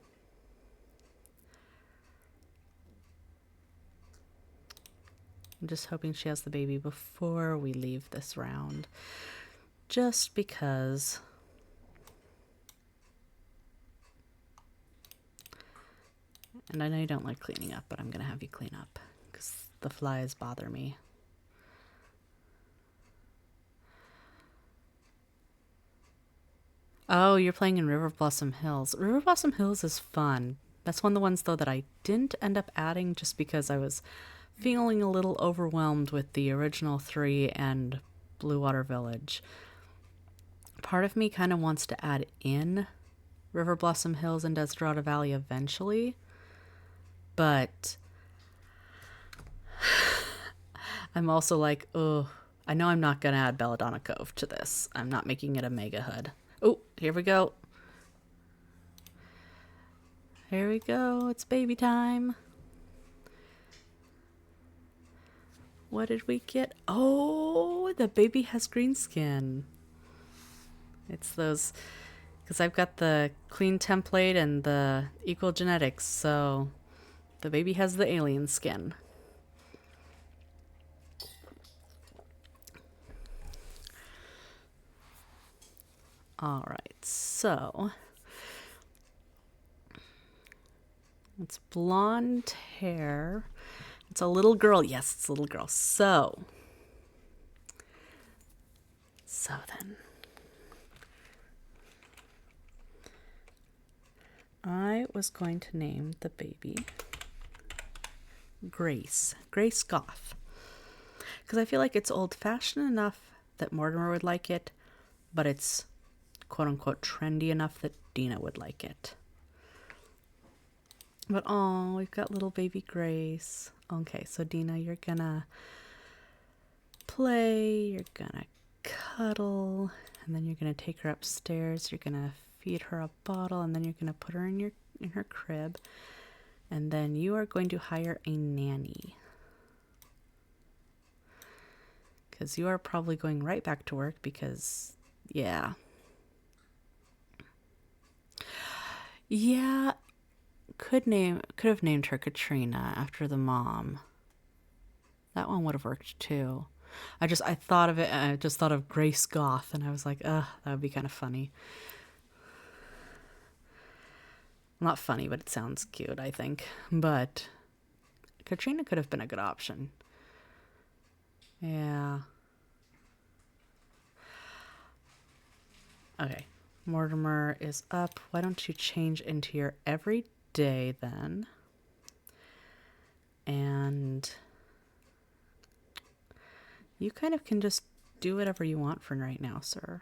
A: I'm just hoping she has the baby before we leave this round. Just because... And I know you don't like cleaning up, but I'm going to have you clean up because the flies bother me. Oh, you're playing in River Blossom Hills. River Blossom Hills is fun. That's one of the ones, though, that I didn't end up adding just because I was feeling a little overwhelmed with the original 3 and Blue Water Village. Part of me kind of wants to add in River Blossom Hills and Desperado Valley eventually, but I'm also like, oh, I know I'm not going to add Belladonna Cove to this. I'm not making it a mega hood. Oh, here we go. Here we go. It's baby time. What did we get? Oh, the baby has green skin. It's those, because I've got the clean template and the equal genetics, so the baby has the alien skin. All right, so it's blonde hair. It's a little girl. Yes, it's a little girl. So then I was going to name the baby Grace Goth, because I feel like it's old-fashioned enough that Mortimer would like it, but it's quote-unquote trendy enough that Dina would like it. But oh, we've got little baby Grace. Okay, so Dina, you're gonna play, you're gonna cuddle, and then you're gonna take her upstairs, you're gonna feed her a bottle, and then you're gonna put her in her crib, and then you are going to hire a nanny. Because you are probably going right back to work because Yeah. Yeah, could have named her Katrina after the mom. That one would have worked too. I thought of it and I just thought of Grace Goth and I was like, ugh, that would be kind of funny. Not funny, but it sounds cute, I think. But Katrina could have been a good option. Yeah. Okay. Mortimer is up. Why don't you change into your everyday then? And you kind of can just do whatever you want for right now, sir.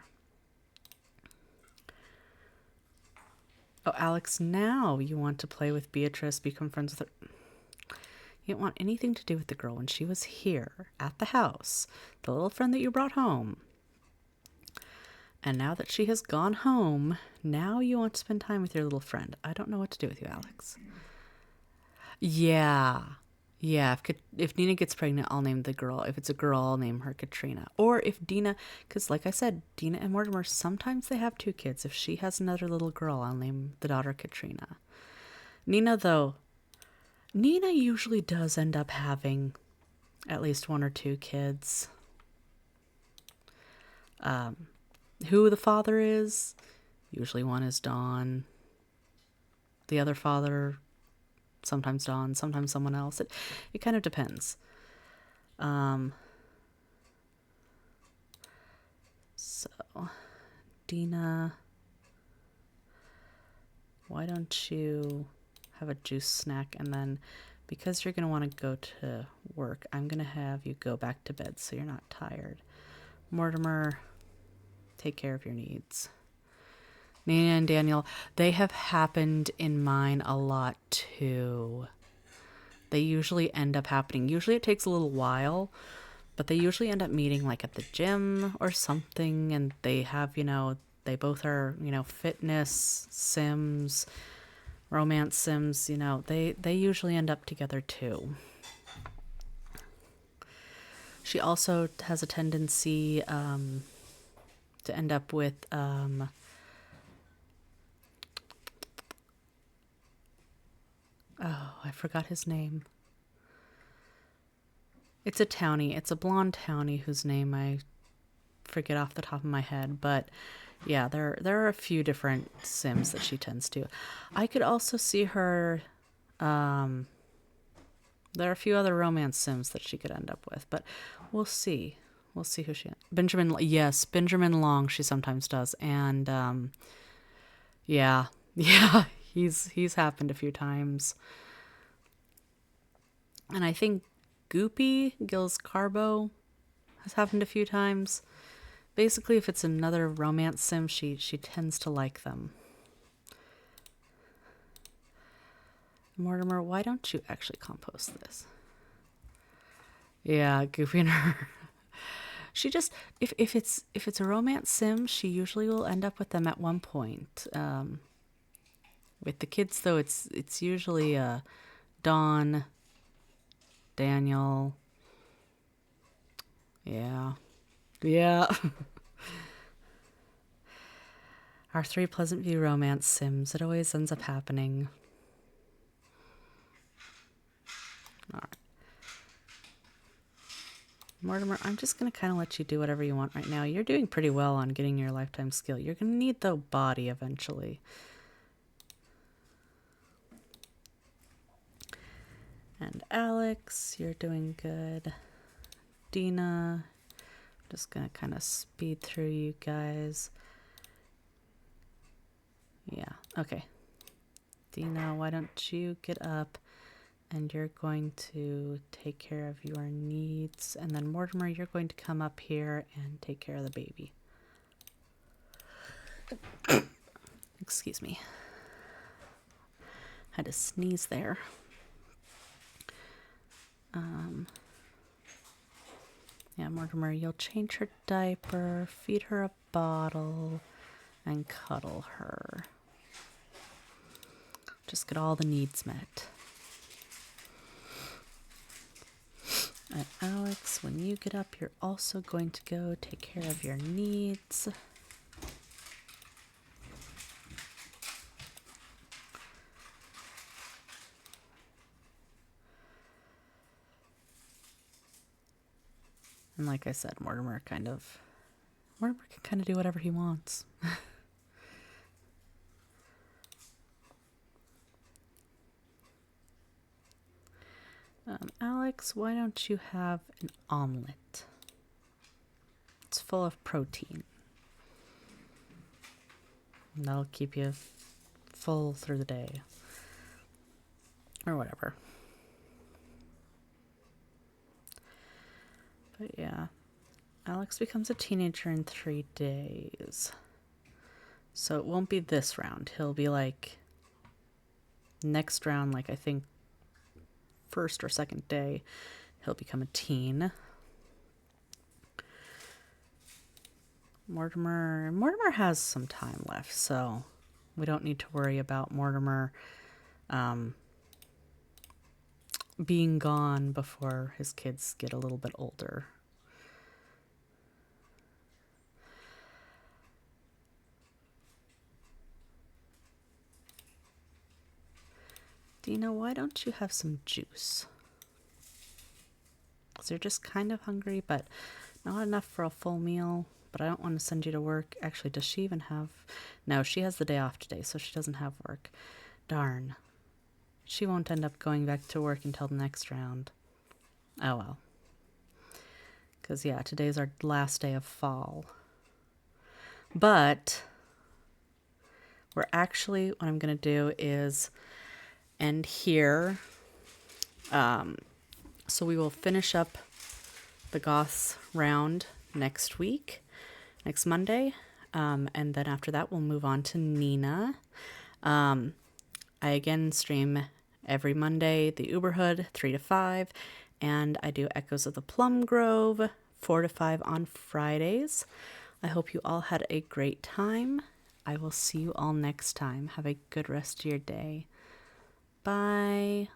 A: Oh, Alex, now you want to play with Beatrice, become friends with her. You didn't want anything to do with the girl when she was here at the house, the little friend that you brought home. And now that she has gone home, now you want to spend time with your little friend. I don't know what to do with you, Alex. Yeah. Yeah, if Dina gets pregnant, I'll name the girl. If it's a girl, I'll name her Katrina. Or if Dina, because like I said, Dina and Mortimer, sometimes they have 2 kids. If she has another little girl, I'll name the daughter Katrina. Nina, though, Nina usually does end up having at least 1 or 2 kids. Who the father is, usually one is Dawn. The other father, sometimes Dawn, sometimes someone else. It kind of depends. So, Dina, why don't you have a juice snack, and then because you're going to want to go to work, I'm going to have you go back to bed so you're not tired. Mortimer, take care of your needs. Nina and Daniel, they have happened in mine a lot too. They usually end up happening. Usually it takes a little while, but they usually end up meeting like at the gym or something, and they have, they both are, fitness sims, romance sims, they usually end up together too. She also has a tendency to end up with oh, I forgot his name. It's a townie. It's a blonde townie whose name I forget off the top of my head. But yeah, there are a few different sims that she tends to. I could also see her. There are a few other romance sims that she could end up with, but we'll see. We'll see who she. Benjamin. Yes, Benjamin Long. She sometimes does, and yeah, yeah. He's happened a few times. And I think Goopy, Gil's Carbo, has happened a few times. Basically, if it's another romance sim, she tends to like them. Mortimer, why don't you actually compost this? Yeah, Goopy and her. She just if it's a romance sim, she usually will end up with them at one point. With the kids, though, it's usually Dawn, Daniel. Yeah. Our 3 Pleasant View romance sims. It always ends up happening. All right. Mortimer, I'm just going to kind of let you do whatever you want right now. You're doing pretty well on getting your lifetime skill. You're going to need the body eventually. And Alex, you're doing good. Dina, I'm just going to kind of speed through you guys. Yeah, okay. Dina, why don't you get up and you're going to take care of your needs. And then Mortimer, you're going to come up here and take care of the baby. Excuse me. Had to sneeze there. Yeah, Mortimer, you'll change her diaper, feed her a bottle, and cuddle her. Just get all the needs met. And Alex, when you get up, you're also going to go take care of your needs. And like I said, Mortimer can kind of do whatever he wants. Alex, why don't you have an omelet? It's full of protein. And that'll keep you full through the day. Or whatever. But yeah. Alex becomes a teenager in 3 days. So it won't be this round. He'll be like next round, like I think first or second day, he'll become a teen. Mortimer has some time left, so we don't need to worry about Mortimer being gone before his kids get a little bit older. Dina, why don't you have some juice? Because you're just kind of hungry, but not enough for a full meal. But I don't want to send you to work. Actually, does she even have... No, she has the day off today, so she doesn't have work. Darn. She won't end up going back to work until the next round. Oh well. Because, yeah, today's our last day of fall. But we're actually... What I'm going to do is end here. So we will finish up the Goths round next week, next Monday. And then after that, we'll move on to Nina. I again stream every Monday, the Uberhood, 3 to 5. And I do Echoes of the Plum Grove, 4 to 5 on Fridays. I hope you all had a great time. I will see you all next time. Have a good rest of your day. Bye.